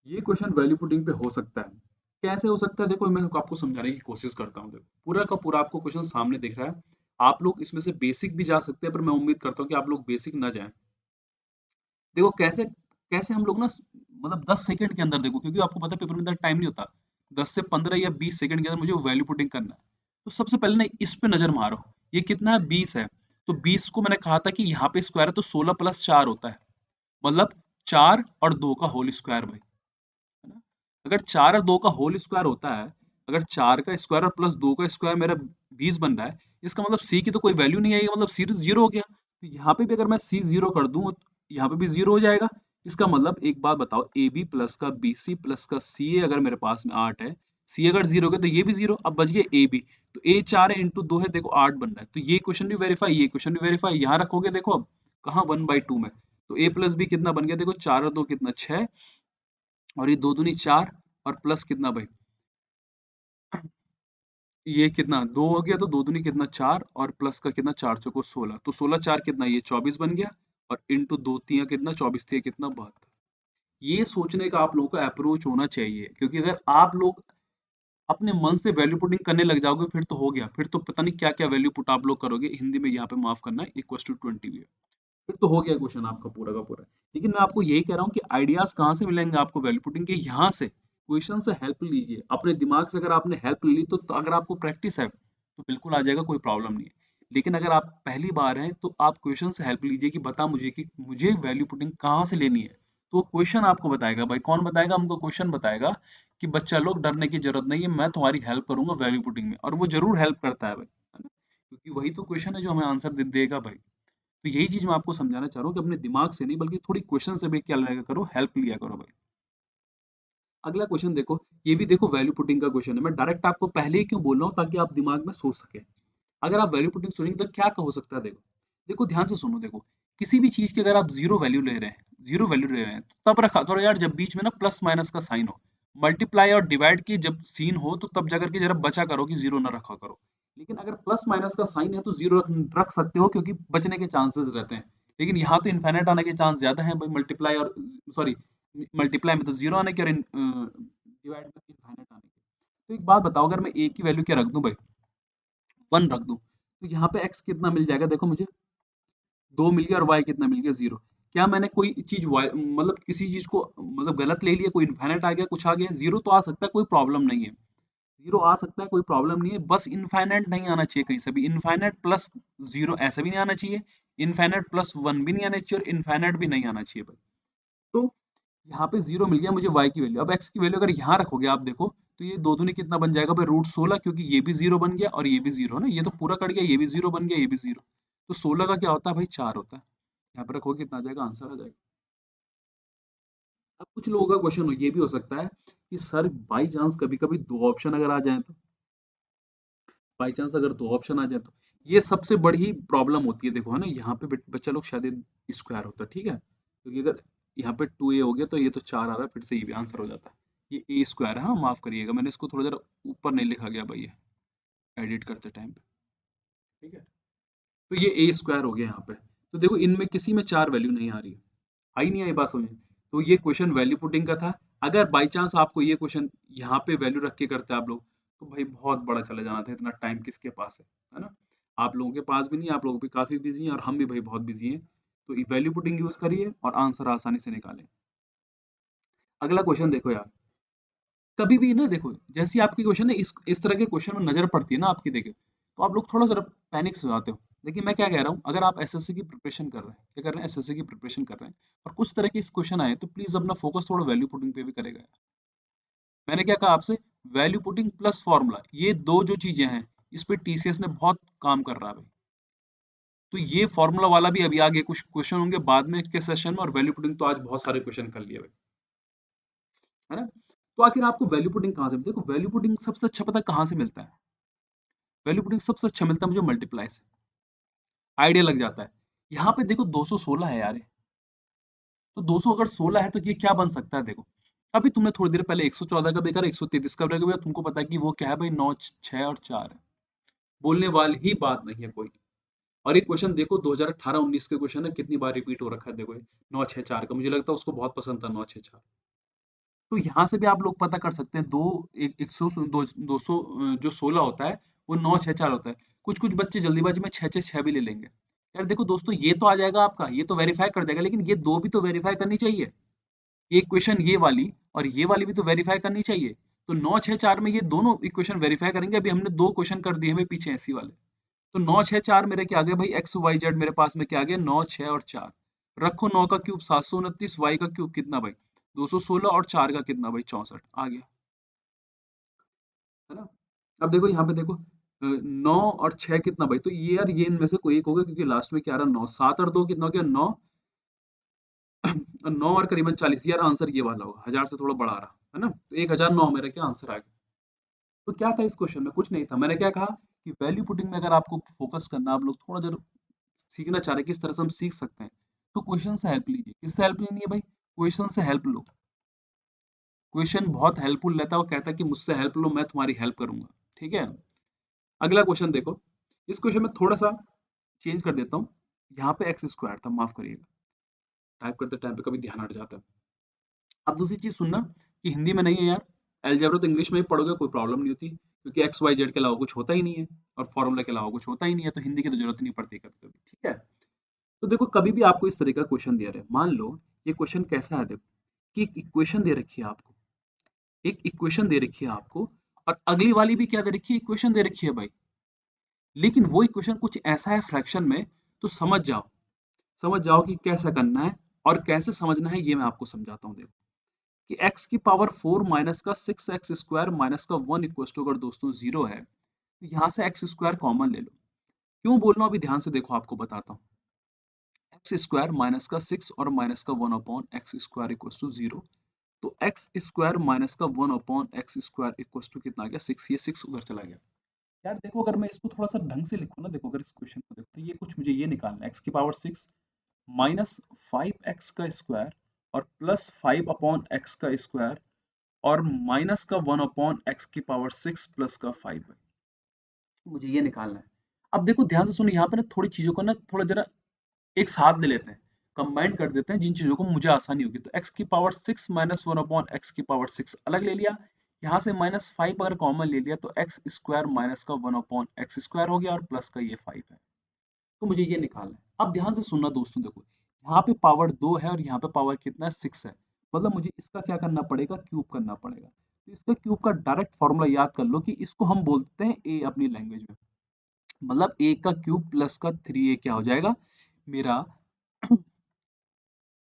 ये क्वेश्चन वैल्यू पुटिंग पे हो सकता है। कैसे हो सकता है देखो, मैं आपको समझाने की कोशिश करता हूँ। देखो पूरा का पूरा आपको क्वेश्चन सामने दिख रहा है। आप लोग इसमें से बेसिक भी जा सकते हैं, पर मैं उम्मीद करता हूँ कि आप लोग बेसिक ना जाएं। देखो कैसे कैसे हम लोग ना मतलब 10 सेकंड के अंदर, देखो क्योंकि आपको पता है पेपर में इतना टाइम नहीं होता, 10 से 15 या 20 सेकंड के अंदर मुझे वैल्यू पुटिंग करना है। तो सबसे पहले ना इस पे नजर मारो, ये कितना है 20 है। तो 20 को मैंने कहा था कि यहाँ पे स्क्वायर है तो 16 + 4 होता है, मतलब 4 और 2 का होल स्क्वायर भाई, है ना? अगर 4 और 2 का होल स्क्वायर होता है, अगर 4 का स्क्वायर और +2 का स्क्वायर मेरा 20 बन रहा है, इसका मतलब सी की तो कोई वैल्यू नहीं आएगी, मतलब सी तो जीरो हो गया। तो यहाँ पे भी अगर मैं सी जीरो कर दूं, यहाँ पे भी जीरो हो जाएगा। इसका मतलब एक बात बताओ, ए बी प्लस का बी सी प्लस का सी ए अगर मेरे पास में 8 है, सी अगर जीरो हो गया तो ये भी जीरो, अब बच गया ए बी। तो ए 4 है इंटू 2 है, देखो 8 बन रहा है। तो ये क्वेश्चन भी वेरीफाई, ये क्वेश्चन भी वेरीफाई, यहाँ रखोगे देखो अब कहाँ 1/2 में। तो ए प्लस बी कितना बन गया देखो, 4 और 2 कितना 6, और ये 2 दूनी 4, और प्लस कितना भाई, ये कितना 2 हो गया, तो 2 दूनी कितना 4, और प्लस का कितना 4 चौको 16, तो 16 4 कितना ये 24 बन गया, और इंटू 2 तिया कितना 24 तिया कितना 72। ये सोचने का आप लोगों का अप्रोच होना चाहिए, क्योंकि अगर आप लोग अपने मन से वैल्यू पुटिंग करने लग जाओगे फिर तो हो गया, फिर तो पता नहीं क्या क्या वैल्यू पुट आप लोग करोगे, हिंदी में यहाँ पे माफ करना, इक्वल टू 20 भी है, फिर तो हो गया क्वेश्चन आपका पूरा का पूरा। लेकिन मैं आपको यही कह रहा हूँ कि आइडियाज कहाँ से मिलेंगे आपको वैल्यू पुटिंग के, यहाँ से क्वेश्चन से हेल्प लीजिए अपने दिमाग से। अगर आपने हेल्प ली तो अगर आपको प्रैक्टिस है तो बिल्कुल आ जाएगा, कोई प्रॉब्लम नहीं है। लेकिन अगर आप पहली बार हैं तो आप क्वेश्चन से हेल्प लीजिए कि बता मुझे कि मुझे वैल्यू पुटिंग कहाँ से लेनी है। तो क्वेश्चन आपको बताएगा भाई, कौन बताएगा हमको, क्वेश्चन बताएगा कि बच्चा लोग डरने की जरूरत नहीं है, मैं तुम्हारी हेल्प करूंगा वैल्यू पुटिंग में, और वो जरूर हेल्प करता है भाई, है ना? क्योंकि वही तो क्वेश्चन है जो हमें आंसर देगा भाई। तो यही चीज मैं आपको समझाना चाह रहा हूँ कि अपने दिमाग से नहीं बल्कि थोड़ी क्वेश्चन से भी क्या लगा करो, हेल्प लिया करो भाई। अगला क्वेश्चन देखो, ये भी देखो वैल्यू पुटिंग का क्वेश्चन है, मैं डायरेक्ट आपको पहले ही क्यों बोल रहा हूँ ताकि आप दिमाग में सोच सके। अगर आप वैल्यू पुटिंग सुनेंगे तो क्या हो सकता है, देखो देखो ध्यान से सुनो। देखो किसी भी चीज की अगर आप जीरो वैल्यू ले रहे हैं, जीरो वैल्यू ले रहे हैं, तो तब रखा करो यार जब बीच में ना प्लस माइनस का साइन हो। मल्टीप्लाई और डिवाइड की जब सीन हो तो तब जाकर के जरा बचा करो कि जीरो ना रखा करो। लेकिन अगर प्लस माइनस का साइन है तो जीरो रख सकते हो क्योंकि बचने के चांसेस रहते हैं। लेकिन यहाँ तो इनफाइनाइट आने के चांस ज्यादा है भाई, मल्टीप्लाई और सॉरी, मल्टीप्लाई में तो जीरो आने के और डिवाइड में इनफाइनाइट आने के। तो एक बात बताओ, अगर मैं ए की वैल्यू क्या रख दूं भाई, 1 रख दूं, तो यहाँ पे x कितना मिल जाएगा देखो मुझे, 2 मिल गया, और y कितना मिल गया 0। क्या मैंने कोई चीज मतलब किसी चीज को मतलब गलत ले लिया, कोई इनफाइनाइट आ गया, कुछ आ गया, जीरो तो आ सकता है, कोई प्रॉब्लम नहीं है। जीरो आ सकता है, कोई प्रॉब्लम नहीं है, बस इनफाइनाइट नहीं आना चाहिए कहीं से भी। इनफाइनाइट प्लस जीरो ऐसा भी नहीं आना चाहिए, इनफाइनाइट प्लस वन भी नहीं आना चाहिए, और इनफाइनाइट भी नहीं आना चाहिए भाई। तो यहाँ पे जीरो मिल गया मुझे y की वैल्यू। अब x की वैल्यू अगर यहाँ रखोगे आप देखो, तो ये दो दूनी कितना बन जाएगा भाई, √16, क्योंकि ये भी जीरो बन गया और ये भी जीरो है ना, ये तो पूरा कट गया, ये भी जीरो बन गया, ये भी जीरो। तो 16 का क्या होता है भाई, 4 होता है। यहाँ पे रखोगे कितना आ जाएगा, आंसर आ जाएगा। अब कुछ लोगों का क्वेश्चन ये भी हो सकता है कि सर बाई चांस कभी कभी दो ऑप्शन अगर आ जाए तो, बाई चांस अगर दो ऑप्शन आ जाए तो, ये सबसे बड़ी प्रॉब्लम होती है। देखो है ना, यहाँ पे बच्चा लोग शायद स्क्वायर होता है, ठीक है, क्योंकि अगर यहाँ पे 2a हो गया तो ये तो 4 आ रहा है, फिर से ये भी आंसर हो जाता है। ये ए स्क्वायर है, हाँ माफ करिएगा, मैंने इसको थोड़ा जरा ऊपर नहीं लिखा गया भाई, ये एडिट करते टाइम पे, ठीक है। तो ये ए स्क्वायर हो गया यहाँ पे। तो देखो इनमें किसी में 4 वैल्यू नहीं आ रही है, आई नहीं आई बात समझ में? तो ये क्वेश्चन वैल्यू पुटिंग का था। अगर बाई चांस आपको ये क्वेश्चन यहाँ पे वैल्यू रख के करते आप लोग, तो भाई बहुत बड़ा चला जाना था, इतना टाइम किसके पास है ना? आप लोगों के पास भी नहीं, आप लोग भी काफी बिजी हैं और हम भी भाई बहुत बिजी हैं। तो वैल्यू पुटिंग यूज करिए और आंसर आसानी से निकालें। अगला क्वेश्चन देखो यार, कभी भी ना देखो जैसी आपकी क्वेश्चन है, इस तरह के क्वेश्चन में नजर पड़ती है ना आपकी, देखे तो आप लोग थोड़ा सा पैनिक से हो जाते हो। लेकिन मैं क्या कह रहा हूँ, अगर आप एसएससी की प्रिपरेशन कर रहे हैं, क्या कर रहे हैं, एसएससी की प्रिपरेशन कर रहे हैं और कुछ तरह के इस क्वेश्चन आए, तो प्लीज अपना फोकस थोड़ा वैल्यू पुटिंग पे भी करेगा। मैंने क्या कहा आपसे, वैल्यू पुटिंग प्लस फॉर्मूला, ये दो जो चीजें हैं, इस पे टीसीएस ने बहुत काम कर रहा है भाई। तो ये फॉर्मूला वाला भी अभी आगे कुछ क्वेश्चन होंगे बाद में के सेशन में, और वैल्यू पुटिंग तो आज बहुत सारे क्वेश्चन कर लिए भाई, है ना। तो आखिर आपको वैल्यू पुटिंग कहाँ से मिलती है? देखो वैल्यू पुटिंग सबसे अच्छा पता है कहाँ से मिलता है? वैल्यू पुटिंग सबसे अच्छा मिलता है मुझे मल्टीप्लाई से, आइडिया लग जाता है। यहाँ पे देखो 216 है यार, तो 200 अगर 16 है तो ये क्या बन सकता है देखो। अभी तुमने थोड़ी देर पहले 114 का बेकार 133 का बेकार, तुमको पता है कि वो क्या है भाई, 9 6 और 4 है, बोलने वाली ही बात नहीं है कोई। और ये क्वेश्चन देखो 2018-19 के क्वेश्चन है, कितनी बार रिपीट हो रखा है देखो, ये 9 6 4 का, मुझे लगता है उसको बहुत पसंद था 9 6 4। तो यहाँ से भी आप लोग पता कर सकते हैं, दो एक 100 200 जो 16 होता है वो 9 6 4 होता है। कुछ कुछ बच्चे जल्दीबाजी में 6 6 6 भी ले लेंगे। यार देखो दोस्तों, ये तो आ जाएगा आपका, ये तो वेरीफाई कर देगा, लेकिन ये दो भी तो वेरीफाई करनी चाहिए। ये इक्वेशन ये वाली और ये वाली भी तो वेरीफाई करनी चाहिए। तो 9 6 4 में ये दोनों इक्वेशन वेरीफाई करेंगे। अभी हमने दो क्वेश्चन कर दिए भाई पीछे ऐसी वाले। तो 9 6 4 मेरे क्या आ गया भाई, एक्स वाई जेड मेरे पास में क्या आ गया, 9 6 और 4। रखो 9 का क्यूब 729, वाई का क्यूब कितना भाई 216, और 4 का कितना भाई 64 आ गया, है ना। अब देखो यहाँ पे देखो 9 और 6 कितना भाई, तो ये यार ये इनमें से कोई एक होगा, क्योंकि लास्ट में क्या रहा 9, 7 और 2 कितना हो गया 9, 9 और करीबन 40, यार आंसर ये वाला होगा, 1000 से थोड़ा बड़ा रहा है ना, तो 1009 मेरा क्या आंसर आ गया। तो क्या था इस क्वेश्चन में, कुछ नहीं था। मैंने क्या कहा कि वैल्यू पुटिंग में अगर आपको फोकस करना, आप लोग थोड़ा जरा सीखना चाह रहे हैं किस तरह से हम सीख सकते हैं, तो क्वेश्चन से हेल्प लीजिए। किससे हेल्प लेनी है भाई, क्वेश्चन से हेल्प लो। क्वेश्चन बहुत हेल्पफुल रहता है, वो कहता है कि मुझसे हेल्प लो, मैं तुम्हारी हेल्प करूंगा। ठीक है, अगला क्वेश्चन देखो। इस क्वेश्चन में थोड़ा सा चेंज कर देता हूँ। यहाँ पे एक्स स्क्वायर था, माफ करिएगा, टाइप करते टाइम पे कभी ध्यान हट जाता है। अब दूसरी चीज सुनना कि हिंदी में नहीं है यार, अलजेब्रा तो इंग्लिश में ही पढ़ोगे, कोई प्रॉब्लम नहीं होती, क्योंकि एक्स वाई जेड के अलावा कुछ होता ही नहीं है, और फॉर्मूला के अलावा कुछ होता ही नहीं है, तो हिंदी की तो जरूरत ही नहीं पड़ती कभी कभी। ठीक है, तो देखो कभी भी आपको इस तरह का क्वेश्चन दिया रहे, मान लो ये क्वेश्चन कैसा है देखो, कि एक इक्वेशन दे रखी है आपको, एक इक्वेशन दे रखी है आपको, और अगली वाली भी क्या दे रखी है, इक्वेशन दे रखी है भाई, लेकिन वो इक्वेशन कुछ ऐसा है फ्रैक्शन में, तो समझ जाओ कि कैसा करना है और कैसे समझना है, ये मैं आपको समझाता हूँ। देखो कि x की पावर 4 माइनस का 6x स्क्वायर माइनस का 1 इक्वल टू, अगर दोस्तों जीरो है, तो यहाँ से एक्स स्क्वायर कॉमन ले लो। क्यों बोल रहा हूँ अभी ध्यान से देखो, आपको बताता हूँ। एक्स स्क्वायर माइनस का 6 और माइनस का 1 upon x square equal to zero, तो एक्स स्क्वायर माइनस का 1 upon x square equal to कितना आ गया 6, ये 6 उधर चला गया। यार देखो अगर मैं इसको थोड़ा सा ढंग से लिखूँ ना, देखो अगर इस क्वेश्चन को देखो, तो ये कुछ मुझे ये निकालना है, एक्स की पावर 6 माइनस 5x का स्क्वायर और प्लस 5 अपॉन एक्स का स्क्वायर और माइनस का 1 अपॉन एक्स की पावर 6 प्लस का 5 है, मुझे ये निकालना है। अब देखो ध्यान से सुनो, यहाँ पे ना थोड़ी चीजों को ना थोड़ा जरा एक साथ ले लेते हैं, कंबाइन कर देते हैं, जिन चीजों को मुझे आसानी होगी। तो एक्स की पावर 6 माइनस 1 अपॉन एक्स की पावर 6 अलग ले लिया, यहाँ से माइनस 5 अगर कॉमन ले लिया, तो एक्स स्क्वायर माइनस का 1 अपॉन एक्स स्क्वायर हो गया, और प्लस का ये 5 है। तो मुझे ये निकालना है। अब ध्यान से सुनना दोस्तों, देखो यहाँ पे पावर 2 है और यहाँ पे पावर कितना है 6 है, मतलब मुझे इसका क्या करना पड़ेगा, क्यूब करना पड़ेगा। तो इसका क्यूब का डायरेक्ट फॉर्मूला याद कर लो, कि इसको हम बोलते हैं ए अपनी लैंग्वेज में, मतलब ए का क्यूब प्लस का 3a क्या हो जाएगा मेरा,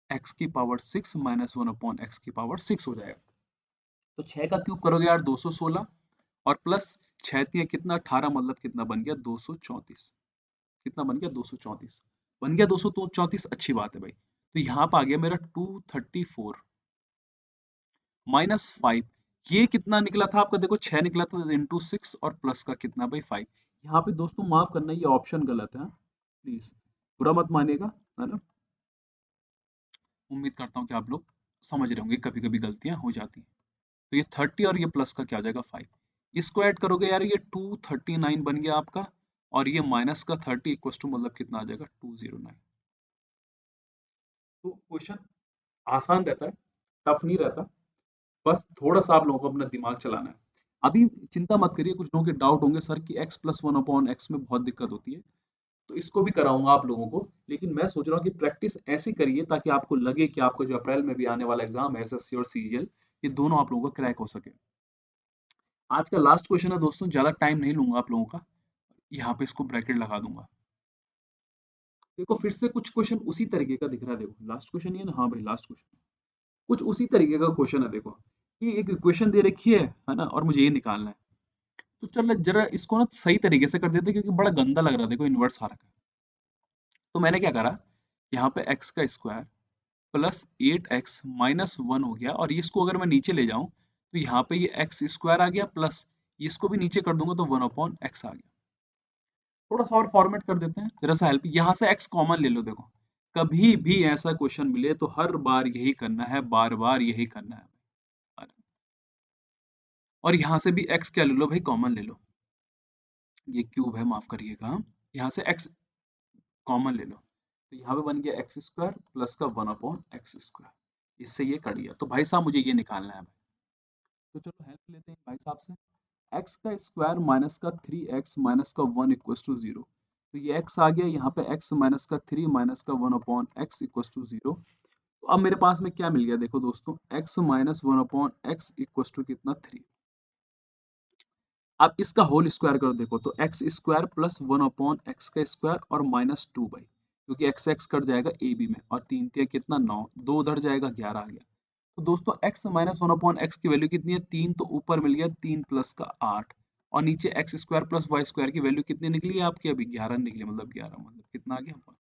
एक्स की पावर 6 माइनस 1 अपॉन एक्स की पावर 6 हो जाएगा। तो 6 का क्यूब करोगे यार 216, और प्लस 6 3 कितना 18, मतलब कितना बन गया 234, कितना बन गया 234, बन गया 234, अच्छी बात है भाई। तो यहाँ पे आ गया मेरा 234 माइनस 5, ये कितना निकला था आपका, देखो 6 निकला था इंटू 6 और प्लस का कितना भाई 5। यहाँ पे दोस्तों माफ करना, ये ऑप्शन गलत है, प्लीज बुरा मत मानिएगा, है ना। उम्मीद करता हूँ कि आप लोग समझ रहे होंगे, कभी कभी गलतियां हो जाती हैं। तो ये 30 और ये प्लस का क्या हो जाएगा 5, इसको ऐड करोगे यार ये 239 बन गया आपका, और ये माइनस का 30 इक्वल टू मतलब कितना आ जाएगा 209। तो क्वेश्चन आसान रहता है, टफ नहीं रहता, बस थोड़ा सा आप लोगों को अपना दिमाग चलाना है। अभी चिंता मत करिए, कुछ लोगों के डाउट होंगे सर कि x प्लस 1 अपॉन एक्स में बहुत दिक्कत होती है, तो इसको भी कराऊंगा आप लोगों को, लेकिन मैं सोच रहा हूँ कि प्रैक्टिस ऐसी करिए ताकि आपको लगे कि आपको जो अप्रैल में भी आने वाला एग्जाम है एसएससी और सीजीएल, ये दोनों आप लोगों का क्रैक हो सके। आज का लास्ट क्वेश्चन है दोस्तों, ज्यादा टाइम नहीं लूंगा आप लोगों का, यहाँ पे इसको ब्रैकेट लगा दूंगा। देखो फिर से कुछ क्वेश्चन उसी तरीके का दिख रहा है, देखो लास्ट क्वेश्चन ये ना, हाँ भाई लास्ट क्वेश्चन, कुछ उसी तरीके का क्वेश्चन है देखो, कि एक इक्वेशन दे रखी है ना, और मुझे ये निकालना है। तो चल जरा इसको ना सही तरीके से कर देते, क्योंकि बड़ा गंदा लग रहा है, देखो इन्वर्स आ रखा है। तो मैंने क्या करा, यहाँ पे एक्स का स्क्वायर प्लस 8x माइनस 1 हो गया, और इसको अगर मैं नीचे ले जाऊं तो यहाँ पे ये एक्स स्क्वायर आ गया, प्लस इसको भी नीचे कर दूंगा तो 1/x आ गया। थोड़ा सा और फॉर्मेट कर देते हैं, जरा सा हेल्प, यहाँ से x कॉमन ले लो। देखो कभी भी ऐसा क्वेश्चन मिले तो हर बार यही करना है, बार बार यही करना है। और यहाँ से भी x क्या ले लो भाई, कॉमन ले लो, ये क्यूब है माफ करिएगा, यहाँ से x कॉमन ले लो, तो यहाँ पे बन गया एक्स स्क्वायर प्लस का 1/x²। इससे ये कट गया, तो भाई साहब मुझे ये निकालना है भाई। तो चलो हेल्प लेते हैं भाई साहब से। एक्स का स्क्वायर माइनस का 3x माइनस का 1 इक्वल टू 0। तो ये x आ गया, यहाँ पे x माइनस का 3 माइनस का 1/x इक्वल टू 0। तो अब मेरे पास में क्या मिल गया, देखो दोस्तों, x minus 1/x equal to कितना, 3। आप इसका होल स्क्वायर करो, देखो तो एक्स स्क्वायर प्लस 1/x का स्क्वायर और माइनस 2 बाई, क्योंकि एक्स एक्स कट जाएगा ए बी में, और 3 तिया कितना, 9, 2 उधर जाएगा, 11 आ गया। तो दोस्तों x माइनस 1/x की वैल्यू कितनी है, 3, तो ऊपर मिल गया 3 प्लस का 8, और नीचे x square plus y square की वैल्यू कितनी निकली है आपकी, अभी 11 निकली, मतलब 11 मतलब कितना आ गया।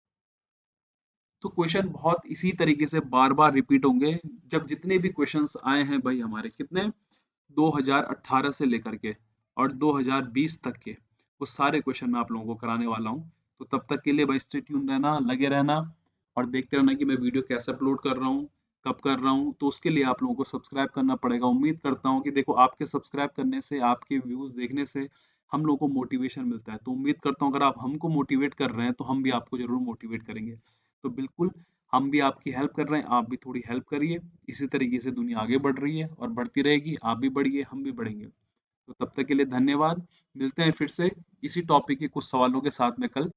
तो क्वेश्चन बहुत इसी तरीके से बार बार रिपीट होंगे, जब जितने भी क्वेश्चंस आए हैं भाई हमारे, कितने, 2018 से लेकर के और 2020 तक के, वो सारे क्वेश्चन मैं आप लोगों को कराने वाला हूँ। तो तब तक के लिए भाई स्टे ट्यून रहना, लगे रहना, और देखते रहना कि मैं वीडियो कैसे अपलोड कर रहा हूँ, कब कर रहा हूँ। तो उसके लिए आप लोगों को सब्सक्राइब करना पड़ेगा। उम्मीद करता हूँ कि देखो आपके सब्सक्राइब करने से, आपके व्यूज देखने से हम लोगों को मोटिवेशन मिलता है। तो उम्मीद करता हूँ अगर आप हमको मोटिवेट कर रहे हैं तो हम भी आपको जरूर मोटिवेट करेंगे। तो बिल्कुल, हम भी आपकी हेल्प कर रहे हैं, आप भी थोड़ी हेल्प करिए। इसी तरीके से दुनिया आगे बढ़ रही है और बढ़ती रहेगी, आप भी बढ़िए, हम भी बढ़ेंगे। तो तब तक के लिए धन्यवाद। मिलते हैं फिर से इसी टॉपिक के कुछ सवालों के साथ में कल।